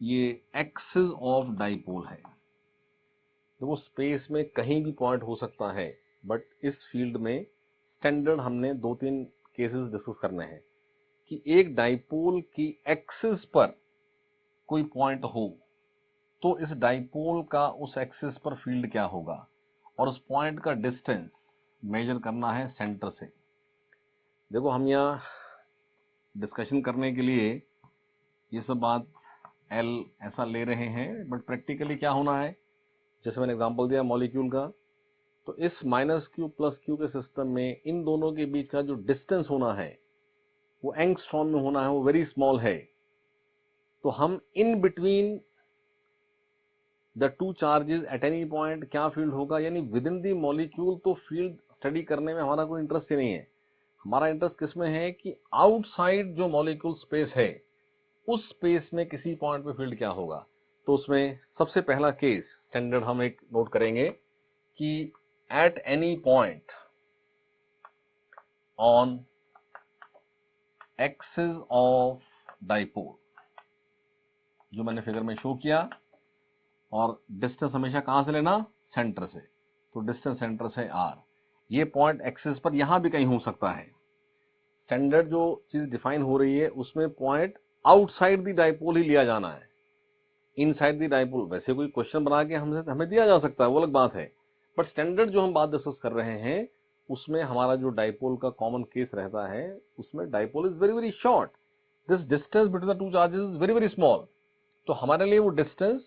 ये एक्सिस ऑफ डाइपोल है। देखो स्पेस में कहीं भी पॉइंट हो सकता है, बट इस फील्ड में स्टैंडर्ड हमने 2-3 केसेस डिस्कस करने हैं कि एक डाइपोल की एक्सिस पर कोई पॉइंट हो तो इस डाइपोल का उस एक्सिस पर फील्ड क्या होगा, और उस पॉइंट का डिस्टेंस मेजर करना है सेंटर से। देखो हम यहाँ डिस्कशन करने के लिए ये सब बात एल ऐसा ले रहे हैं, बट प्रैक्टिकली क्या होना है, जैसे मैंने एग्जांपल दिया मॉलिक्यूल का, तो इस -q + q के सिस्टम में इन दोनों के बीच का जो डिस्टेंस होना है वो एंगस्ट्रॉम में होना है, वो वेरी स्मॉल है। तो हम in between the two charges eight any point क्या फील्ड होगा, यानी विद इन दी मॉलिक्यूल, तो फील्ड स्टडी करने में हमारा कोई इंटरेस्ट ही नहीं है। हमारा इंटरेस्ट किसमें है कि आउटसाइड जो मॉलिक्यूल स्पेस है उस स्पेस में किसी पॉइंट पे फील्ड क्या होगा। तो उसमें सबसे पहला केस स्टैंडर्ड हम एक नोट करेंगे कि eight any point on axis of dipole, जो मैंने फिगर में शो किया, और डिस्टेंस हमेशा कहां से लेना, सेंटर से। तो डिस्टेंस सेंटर से r, ये पॉइंट एक्सिस पर यहां भी कहीं हो सकता है। स्टैंडर्ड जो चीज डिफाइन हो रही है उसमें पॉइंट आउटसाइड द डाइपोल ही लिया जाना है, इनसाइड द डाइपोल वैसे कोई क्वेश्चन बना के हमें दिया जा सकता है, वो अलग बात है। बट स्टैंडर्ड जो हम बात डिस्कस कर रहे हैं उसमें हमारा जो डाइपोल का कॉमन केस रहता है, उसमें dipole is very very short, this distance between the two charges is very very small. तो हमारे लिए वो distance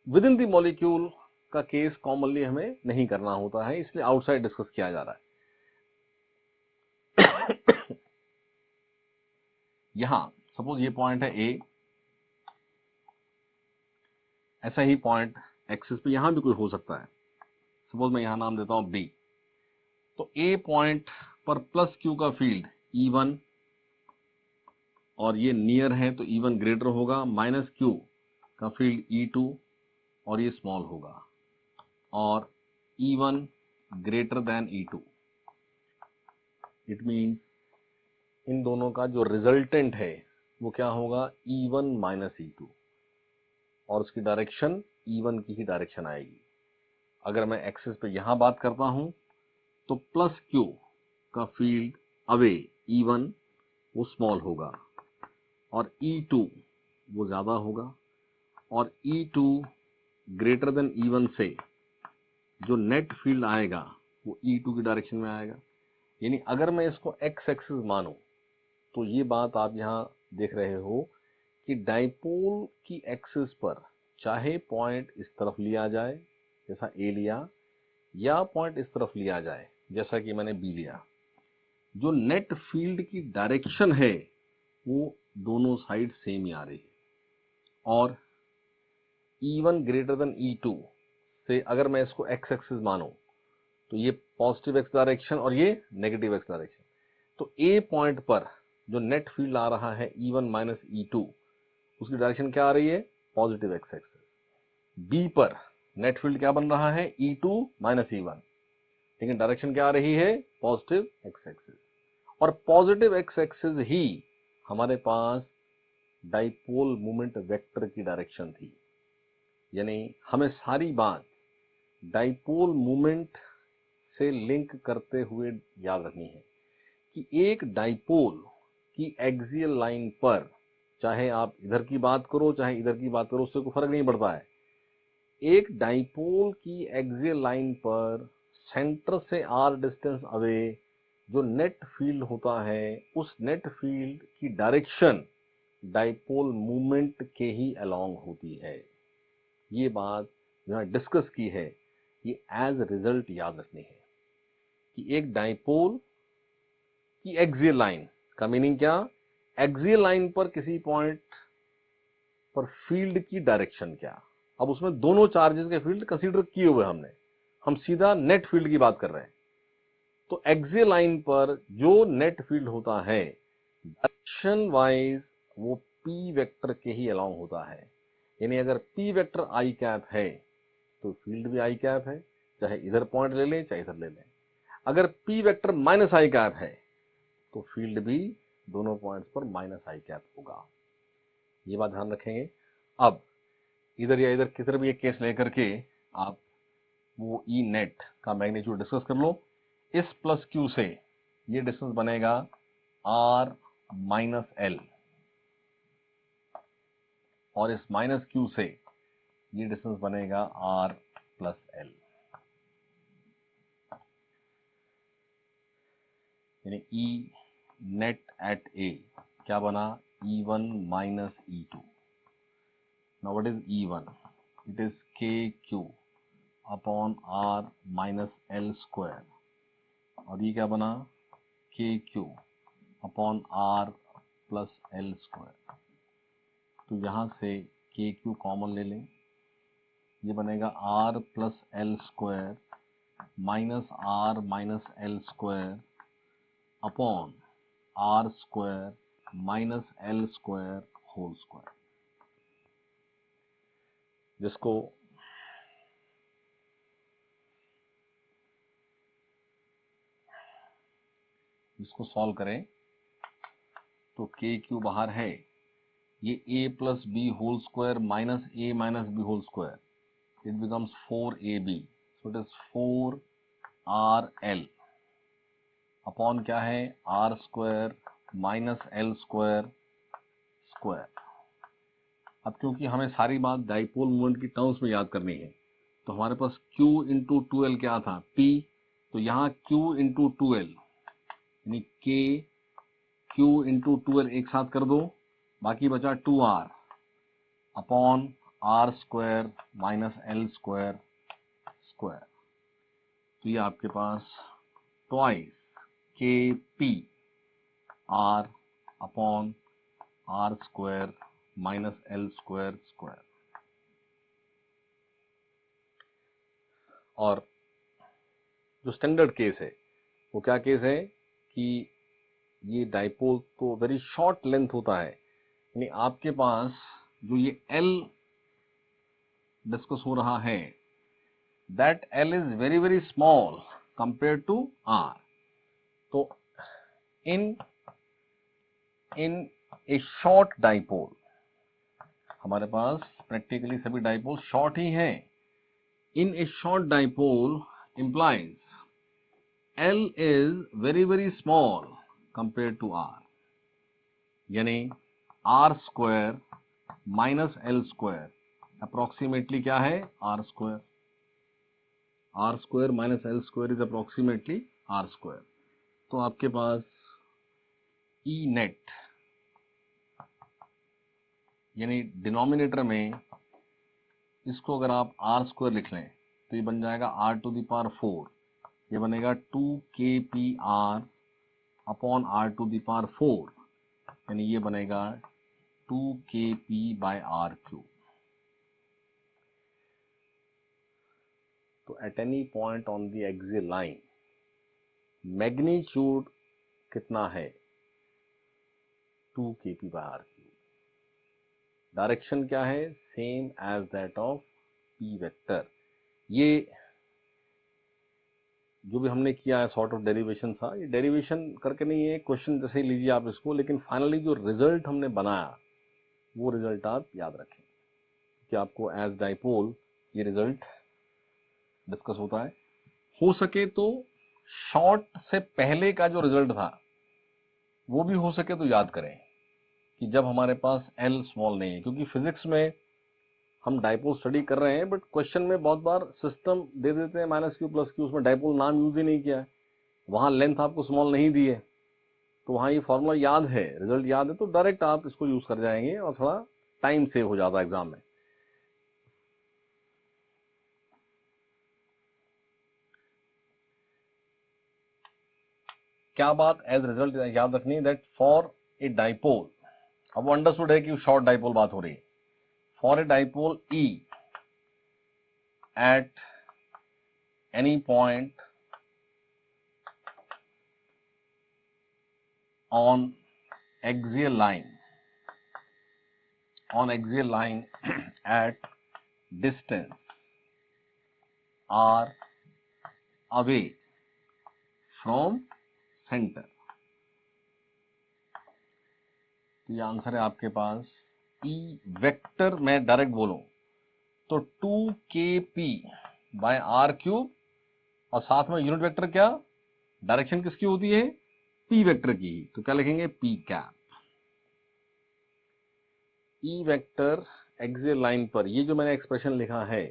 with in the molecule का केस कॉमनली हमें नहीं करना होता है, इसलिए आउटसाइड डिस्कस किया जा रहा है। यहां सपोज ये पॉइंट है ए, ऐसा ही पॉइंट एक्सिस पे यहां भी कोई हो सकता है। सपोज मैं यहां नाम देता हूं बी। तो ए पॉइंट पर +q का फील्ड E1, और ये नियर है तो E1 ग्रेटर होगा, -q का फील्ड E2 और ये स्मॉल होगा, और E1 greater than E2। It means in दोनों का जो रिजल्टेंट है वो क्या होगा, E1 - E2, और उसकी डायरेक्शन E1 की ही डायरेक्शन आएगी। अगर मैं एक्सिस पे यहां बात करता हूं तो +q का फील्ड अवे E1 वो स्मॉल होगा, और E2 वो ज्यादा होगा, और E2 ग्रेटर देन E1 से जो नेट फील्ड आएगा वो E2 की डायरेक्शन में आएगा। यानी अगर मैं इसको x एक्सिस मानूं तो ये बात आप यहाँ देख रहे हो कि डाइपोल की एक्सिस पर चाहे पॉइंट इस तरफ लिया जाए जैसा ए लिया, या पॉइंट इस तरफ लिया जाए जैसा कि मैंने बी लिया, जो नेट फील्ड की डायरेक्शन है वो दोनों साइड सेम ही आ रही है। और E1 ग्रेटर देन E2 से अगर मैं इसको x एक्सिस मानूं तो ये पॉजिटिव x डायरेक्शन और ये नेगेटिव x डायरेक्शन। तो ए पॉइंट पर जो नेट फील्ड आ रहा है E1 - E2, उसकी डायरेक्शन क्या आ रही है, पॉजिटिव x एक्सिस। बी पर नेट फील्ड क्या बन रहा है, E2 - E1, लेकिन डायरेक्शन क्या आ रही है, पॉजिटिव x एक्सिस। और पॉजिटिव x एक्सिस ही हमारे पास डाइपोल मोमेंट वेक्टर की डायरेक्शन थी। यानी हमें सारी बात डाइपोल मोमेंट से लिंक करते हुए याद रखनी है कि एक डाइपोल की एक्सियल लाइन पर, चाहे आप इधर की बात करो चाहे इधर की बात करो, उससे कोई फर्क नहीं पड़ता है। एक डाइपोल की एक्सियल लाइन पर सेंटर से r डिस्टेंस अवे जो नेट फील्ड होता है, उस नेट फील्ड की डायरेक्शन डाइपोल मूवमेंट के ही अलोंग होती है। ये बात यहाँ डिस्कस की है, ये एज रिजल्ट याद रखनी है कि एक डाइपोल की एक्सियल लाइन का मीनिंग क्या, एक्सियल लाइन पर किसी पॉइंट पर फील्ड की डायरेक्शन क्या। अब उसमें दोनों चार्जेस के फील्ड कंसीडर किए हुए हमने, हम सीधा नेट फील्ड की बात कर रहे हैं। तो एक्सियल लाइन पर जो नेट फील्ड होता है डायरेक्शन वाइज वो पी वेक्टर के ही अलाउंग होता है। यानी अगर पी वेक्टर आई कैप है तो फील्ड भी आई कैप है, चाहे इधर पॉइंट ले लें चाहे इधर ले लें। अगर पी वेक्टर माइनस आई कैप है तो फील्ड भी दोनों पॉइंट्स पर माइनस आई कैप होगा। ये बात ध्यान रखेंगे। अब इधर या इधर किधर भी एक केस लेकर के आप वो ई नेट का मैग्नीट्यूड डिस्कस कर लो। इस प्लस क्यू से ये डिस्टेंस बनेगा आर माइनस एल, और इस माइनस क्यू से ये डिस्टेंस बनेगा आर प्लस एल। यानी ई नेट एट ए क्या बना, E1 minus E2। Now what is E1? It is KQ upon R minus L square, और ये क्या बना, KQ upon R plus L square. तो यहां से KQ कॉमन ले लें, ये बनेगा R plus L square minus L square upon R square minus L square whole square. जिसको सॉल्व करें तो KQ बाहर है, ये a plus B whole square minus a minus B whole square, it becomes 4AB, so it is 4RL upon क्या है, R square minus L square square. अब क्योंकि हमें सारी बात डाइपोल मोमेंट की टर्म्स में याद करनी है, तो हमारे पास Q इंटू 2L क्या था, P, तो यहाँ Q इंटू 2L यानी Q इंटू 2L एक साथ कर दो, बाकी बचा 2R upon R square minus L square square. तो ये आपके पास twice KP R upon R square minus L square square. और जो स्टैंडर्ड केस है वो क्या केस है कि ये डाइपोल तो वेरी शॉर्ट लेंथ होता है, यानी आपके पास जो ये L डिस्कस हो रहा है that L is very very small compare to R। तो इन ए शॉर्ट डाइपोल, हमारे पास प्रैक्टिकली सभी डाइपोल शॉर्ट ही हैं, in a short dipole implies L is very very small compared to R, यानी R square minus L square approximately क्या है, R square. R square minus L square is approximately R square. तो आपके पास E net यानी denominator में इसको अगर आप R स्क्वायर लिख लें तो ये बन जाएगा R टू द पावर 4, ये बनेगा 2KPR upon R to the power 4, यानी ये बनेगा 2KP बाय R3। तो at any point on the axial line magnitude कितना है, 2KP बाय R3। डायरेक्शन क्या है, same as that of P vector. ये जो भी हमने किया है सॉर्ट ऑफ डेरिवेशन था, ये डेरिवेशन करके नहीं है, क्वेश्चन जैसे ही लीजिए आप इसको, लेकिन फाइनली जो रिजल्ट हमने बनाया वो रिजल्ट आप याद रखें कि आपको एज डाइपोल ये रिजल्ट डिस्कस होता है। हो सके तो शॉर्ट से पहले का जो रिजल्ट था वो भी हो सके तो याद करें कि जब हमारे पास L स्मॉल नहीं है, क्योंकि फिजिक्स में हम डाइपोल स्टडी कर रहे हैं बट क्वेश्चन में बहुत बार सिस्टम दे देते हैं माइनस क्यू प्लस क्यू, उसमें डाइपोल नाम यूज ही नहीं किया है, वहां लेंथ आपको स्मॉल नहीं दी है, तो वहां ये फॉर्मूला याद है, रिजल्ट याद है, तो डायरेक्ट आप इसको यूज कर जाएंगे और थोड़ा टाइम सेव हो जाता है एग्जाम में। क्या बात एज रिजल्ट याद रखनी, दैट फॉर ए डाइपोल, अब वो अंडरस्टूड है कि शॉर्ट डाइपोल बात हो रही है, for a dipole E eight any point on axial line at distance r away from center। तो ये आंसर है आपके पास ई वेक्टर। मैं डायरेक्ट बोलूं तो 2kp बाय आर क्यूब, और साथ में यूनिट वेक्टर क्या, डायरेक्शन किसकी होती है, पी वेक्टर की। तो क्या लिखेंगे, P cap. E vector axial line पर, ये जो मैंने एक्सप्रेशन लिखा है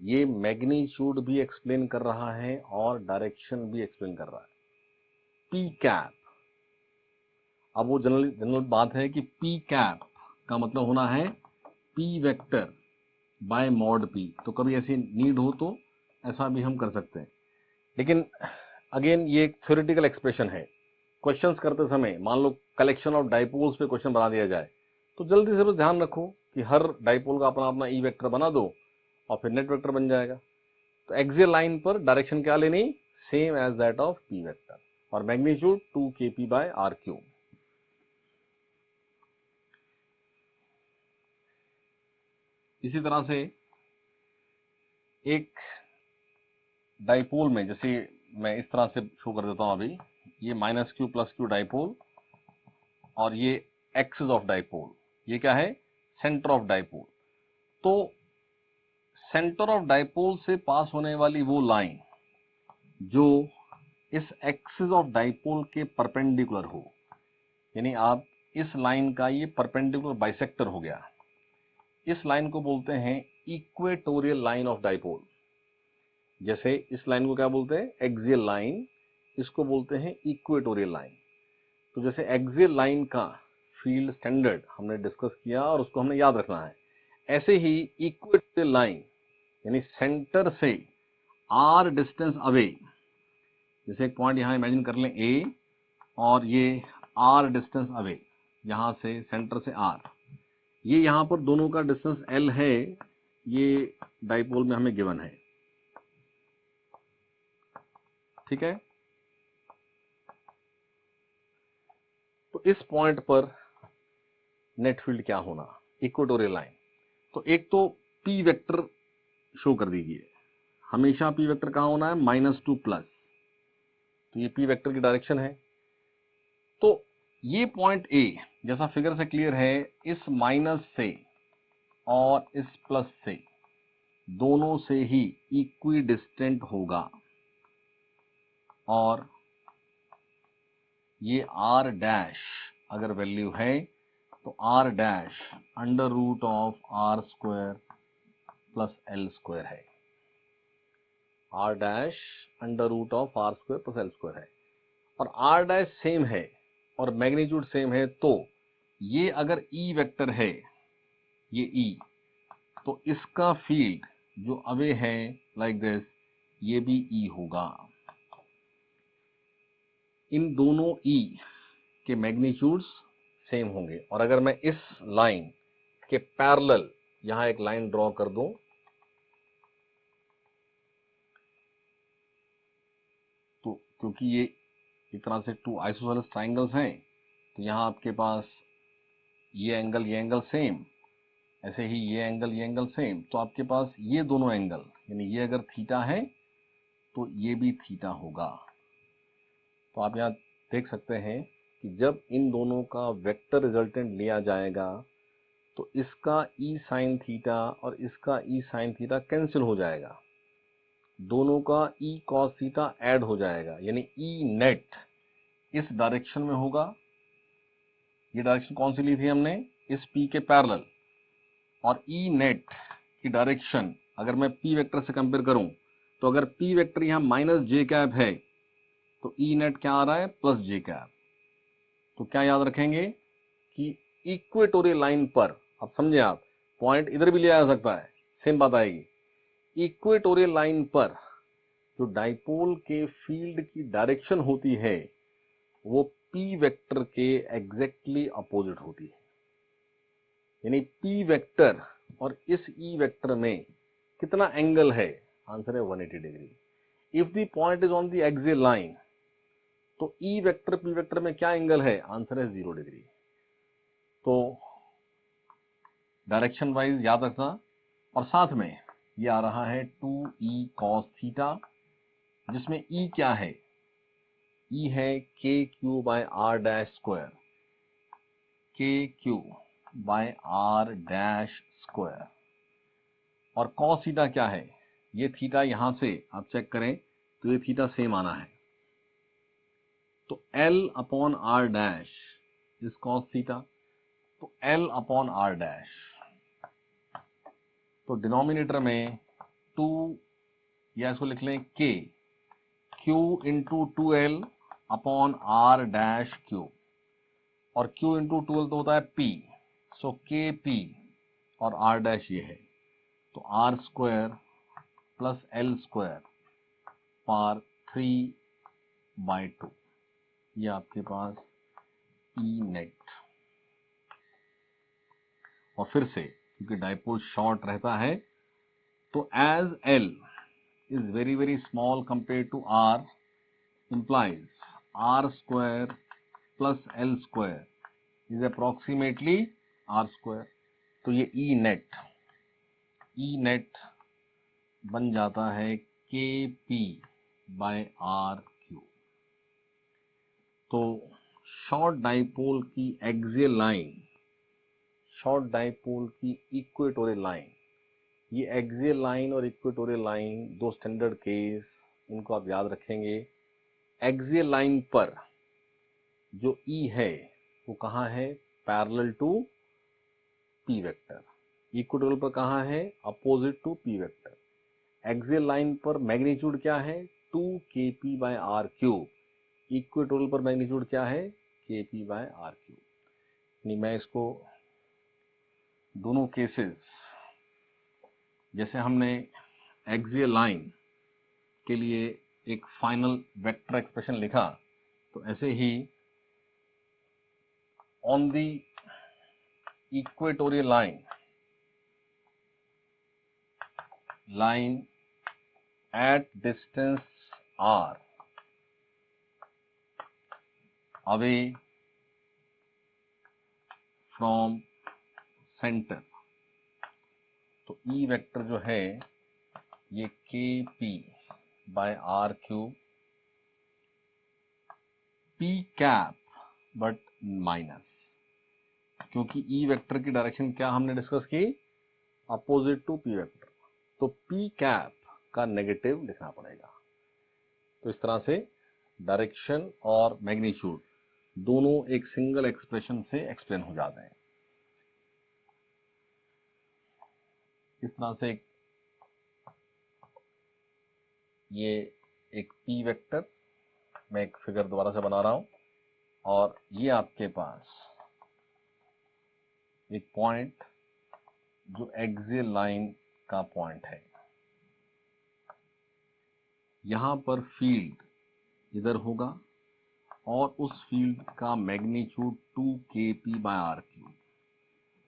ये मैग्नीट्यूड भी एक्सप्लेन कर रहा है और डायरेक्शन भी एक्सप्लेन कर रहा है, पी कैप। अब वो जनरल बात है कि पी कैप का मतलब होना है P vector by mod P. तो कभी ऐसी नीड हो तो ऐसा भी हम कर सकते हैं, लेकिन अगेन ये एक थ्योरेटिकल एक्सप्रेशन है। क्वेश्चंस करते समय मान लो कलेक्शन ऑफ डाइपोल्स पे क्वेश्चन बना दिया जाए तो जल्दी से बस ध्यान रखो कि हर डाइपोल का अपना अपना ई वेक्टर बना दो और फिर नेट वेक्टर बन जाएगा। तो एक्सियल लाइन पर डायरेक्शन क्या लेनी, same as that of P vector, और magnitude 2kp by R cube. इसी तरह से एक डाइपोल में, जैसे मैं इस तरह से शो कर देता हूं अभी, ये -q + q डाइपोल और ये एक्सिस ऑफ डाइपोल, ये क्या है, सेंटर ऑफ डाइपोल। तो सेंटर ऑफ डाइपोल से पास होने वाली वो लाइन जो इस एक्सिस ऑफ डाइपोल के परपेंडिकुलर हो, यानी आप इस लाइन का ये परपेंडिकुलर बाइसेक्टर हो गया, इस लाइन को बोलते हैं इक्वेटोरियल लाइन ऑफ डाइपोल। जैसे इस लाइन को क्या बोलते हैं, एक्सियल लाइन, इसको बोलते हैं इक्वेटोरियल लाइन। तो जैसे एक्सियल लाइन का फील्ड स्टैंडर्ड हमने डिस्कस किया और उसको हमने याद रखना है, ऐसे ही इक्वेटोरियल लाइन यानी सेंटर से आर डिस्टेंस अवे, जैसे एक पॉइंट यहां इमेजिन कर लें ए, और ये आर डिस्टेंस अवे यहां से सेंटर से आर, ये यहां पर दोनों का डिस्टेंस एल है, ये डाइपोल में हमें गिवन है, ठीक है। तो इस पॉइंट पर नेट फील्ड क्या होना, इक्वेटोरियल लाइन। तो एक तो पी वेक्टर शो कर दीजिए, हमेशा पी वेक्टर कहां होना है, -2+, तो ये पी वेक्टर की डायरेक्शन है। तो ये पॉइंट ए जैसा फिगर से क्लियर है, इस माइनस से और इस प्लस से दोनों से ही इक्वी डिस्टेंट होगा, और ये आर डैश अगर वैल्यू है तो आर डैश √r² + l² है, आर डैश √r² + l² है, और आर डैश सेम है और मैग्नीट्यूड सेम है। तो ये अगर ई वेक्टर है, ये ई, तो इसका फील्ड जो अवे है लाइक दिस, ये भी ई होगा। इन दोनों ई के मैग्नीट्यूड्स सेम होंगे। और अगर मैं इस लाइन के पैरेलल यहां एक लाइन ड्रॉ कर दूं, तो क्योंकि ये एक तरह से 2 आइसोसेलेस ट्राइंगल्स हैं, तो यहां आपके पास ये एंगल सेम, ऐसे ही ये एंगल सेम, तो आपके पास ये दोनों एंगल, यानी ये अगर थीटा है तो ये भी थीटा होगा। तो आप यहाँ देख सकते हैं कि जब इन दोनों का वेक्टर रिजल्टेंट लिया जाएगा तो इसका ई साइन थीटा और इसका ई साइन थीटा कैंसिल हो जाएगा, दोनों का ई कॉस थीटा ऐड हो जाएगा, यानी ई नेट इस डायरेक्शन में होगा। ये डायरेक्शन कौन सी ली थी हमने, इस पी के पैरेलल, और ई नेट की डायरेक्शन अगर मैं पी वेक्टर से कंपेयर करूं तो अगर पी वेक्टर यहाँ -j है तो ई नेट क्या आ रहा है, +j। तो क्या याद रखेंगे कि इक्वेटोरियल लाइन पर, अब समझे आप, पॉइंट इधर भी लिया जा सकता है, सेम बात आएगी। इक्वेटोरियल लाइन पर जो डाइपोल के फील्ड की डायरेक्शन होती है वो पी वेक्टर के एग्जैक्टली अपोजिट होती है। यानी पी वेक्टर और इस ई वेक्टर में कितना एंगल है? आंसर है 180 degree. If the point is on the axial line, तो ई वेक्टर पी वेक्टर में क्या एंगल है? आंसर है 0 डिग्री। तो डायरेक्शन वाइज याद रखना। और साथ में ये आ रहा है 2e cos थीटा, जिसमें e क्या है? e है K Q by R dash square, K Q by R dash square. और cos थीटा क्या है? ये थीटा यहां से आप चेक करें तो ये थीटा सेम आना है, तो L upon R dash is cos theta, तो L अपॉन आर डैश। तो डिनोमिनेटर में 2 या इसको लिख लें k q into 2L upon R dash q, और q इंटू 2L तो होता है p, सो के पी और आर डैश ये है, तो R square plus L square power 3/2, ये आपके पास ई नेट। और फिर से क्योंकि डाइपोल शॉर्ट रहता है, तो as L is very very small compare to R, implies r square plus l square is approximately r square। तो ये ई नेट बन जाता है के पी बाय आर क्यू। तो शॉर्ट डाइपोल की एक्सियल लाइन, शॉर्ट डाइपोल की equatorial line, ये एक्सियल लाइन और इक्वेटोरियल लाइन दो स्टैंडर्ड केस, इनको आप याद रखेंगे। एक्सियल लाइन पर जो ई है वो कहाँ है? Parallel to P vector. Equatorial पर कहाँ है? Opposite to P vector. Axial line पर मैग्नीट्यूड क्या है? 2 K P by R cube. Equatorial पर मैग्नीट्यूड क्या है? के पी बाय आर क्यूब। यानी मैं इसको दोनों केसेस, जैसे हमने एक्सियल लाइन के लिए एक फाइनल वेक्टर एक्सप्रेशन लिखा, तो ऐसे ही on the equatorial line at distance r away from center, तो E वेक्टर जो है ये K P by R cube, P cap but minus, क्योंकि E वेक्टर की डायरेक्शन क्या हमने डिस्कस की? अपोजिट टू पी वेक्टर, तो पी कैप का नेगेटिव लिखना पड़ेगा। तो इस तरह से डायरेक्शन और मैग्नीट्यूड दोनों एक सिंगल एक्सप्रेशन से एक्सप्लेन हो जाते हैं। इस तरह से ये एक पी वेक्टर, मैं एक फिगर दोबारा से बना रहा हूं, और ये आपके पास एक पॉइंट जो एक्सियल लाइन का पॉइंट है। यहां पर फील्ड इधर होगा और उस फील्ड का magnitude 2 K P by R cube,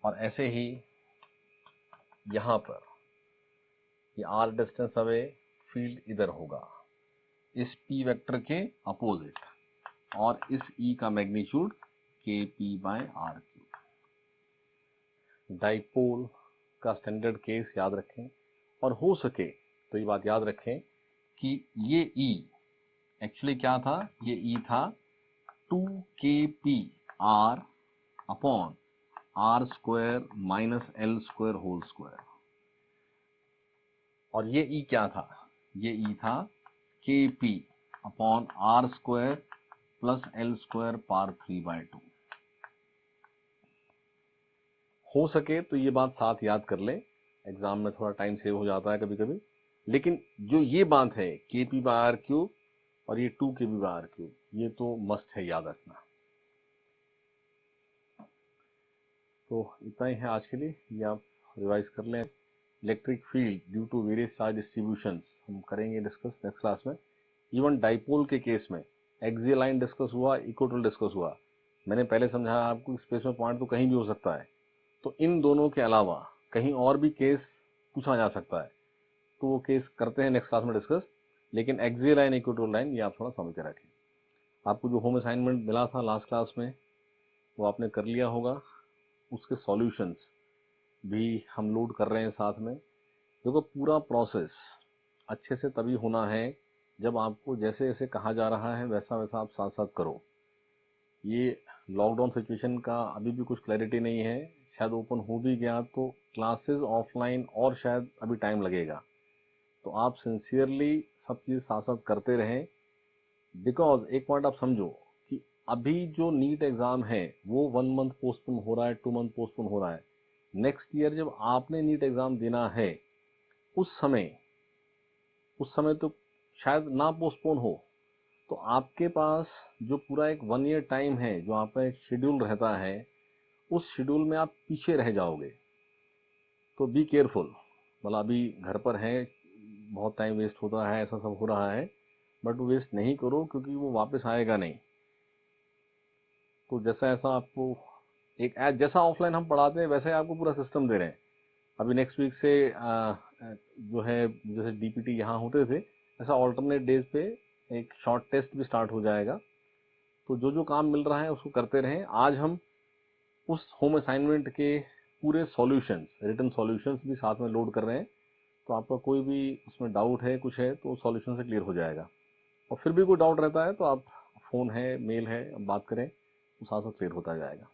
और ऐसे ही यहां पर ये आर डिस्टेंस अवे फील्ड इधर होगा इस पी वेक्टर के अपोजिट, और इस ई का magnitude K P by R cube. Dipole का स्टैंडर्ड केस याद रखें, और हो सके तो ये बात याद रखें कि ये ई एक्चुअली क्या था? ये ई था 2 K P R upon R square minus L square whole square, और ये ई क्या था? ये ई था K P upon R square plus L square power 3/2। हो सके तो ये बात साथ याद कर लें, एग्जाम में थोड़ा टाइम सेव हो जाता है कभी कभी, लेकिन जो ये बात है के पी बाय आर क्यूब और ये 2 K P by R cube, ये तो मस्ट है याद रखना। तो इतना ही है आज के लिए, ये आप रिवाइज कर लें। Electric field due to various charge distributions हम करेंगे डिस्कस नेक्स्ट क्लास में। इवन डाइपोल के केस में एक्सियल लाइन डिस्कस हुआ, इक्वेटोरियल डिस्कस हुआ। मैंने पहले समझाया आपको स्पेस में पॉइंट तो कहीं भी हो सकता है, तो इन दोनों के अलावा कहीं और भी केस पूछा जा सकता है, तो वो केस करते हैं नेक्स्ट क्लास में डिस्कस। लेकिन एक्सियल लाइन, इक्वेटोरियल लाइन, ये आप थोड़ा समझ के रखें। आपको जो होम असाइनमेंट मिला था लास्ट क्लास में वो आपने कर लिया होगा, उसके सॉल्यूशंस भी हम लोड कर रहे हैं साथ में। देखो पूरा प्रोसेस अच्छे से तभी होना है जब आपको जैसे जैसे कहा जा रहा है वैसा वैसा आप साथ साथ करो। ये लॉकडाउन सिचुएशन का अभी भी कुछ क्लैरिटी नहीं है, शायद ओपन हो भी गया तो क्लासेस ऑफलाइन और शायद अभी टाइम लगेगा। तो आप सिंसियरली सब चीज़ साथ साथ करते रहें, बिकॉज एक पॉइंट आप समझो कि अभी जो नीट एग्ज़ाम है वो 1 मंथ पोस्टपोन हो रहा है, 2 मंथ पोस्टपोन हो रहा है। नेक्स्ट ईयर जब आपने नीट एग्ज़ाम देना है उस समय तो शायद ना पोस्टपोन हो, तो आपके पास जो पूरा एक 1 ईयर टाइम है, जो आपका एक शेड्यूल रहता है, उस शेड्यूल में आप पीछे रह जाओगे। तो बी केयरफुल। मतलब अभी घर पर हैं, बहुत टाइम वेस्ट होता है, ऐसा सब हो रहा है, बट वो वेस्ट नहीं करो क्योंकि वो वापस आएगा नहीं। तो जैसा ऐसा आपको एक जैसा ऑफलाइन हम पढ़ाते हैं वैसे आपको पूरा सिस्टम दे रहे हैं। अभी नेक्स्ट वीक से जो है जैसे डीपीटी यहाँ होते थे, ऐसा ऑल्टरनेट डेज पे एक शॉर्ट टेस्ट भी स्टार्ट हो जाएगा। तो जो जो काम मिल रहा है उसको करते रहें। आज हम उस होम असाइनमेंट के पूरे सॉल्यूशंस, रिटन सॉल्यूशंस भी साथ में लोड कर रहे हैं। तो आपका कोई भी उसमें डाउट है कुछ है तो सॉल्यूशन से क्लियर हो जाएगा। और फिर भी कोई डाउट रहता है तो आप फ़ोन है, मेल है, बात करें, तो साथ साथ क्लियर होता जाएगा।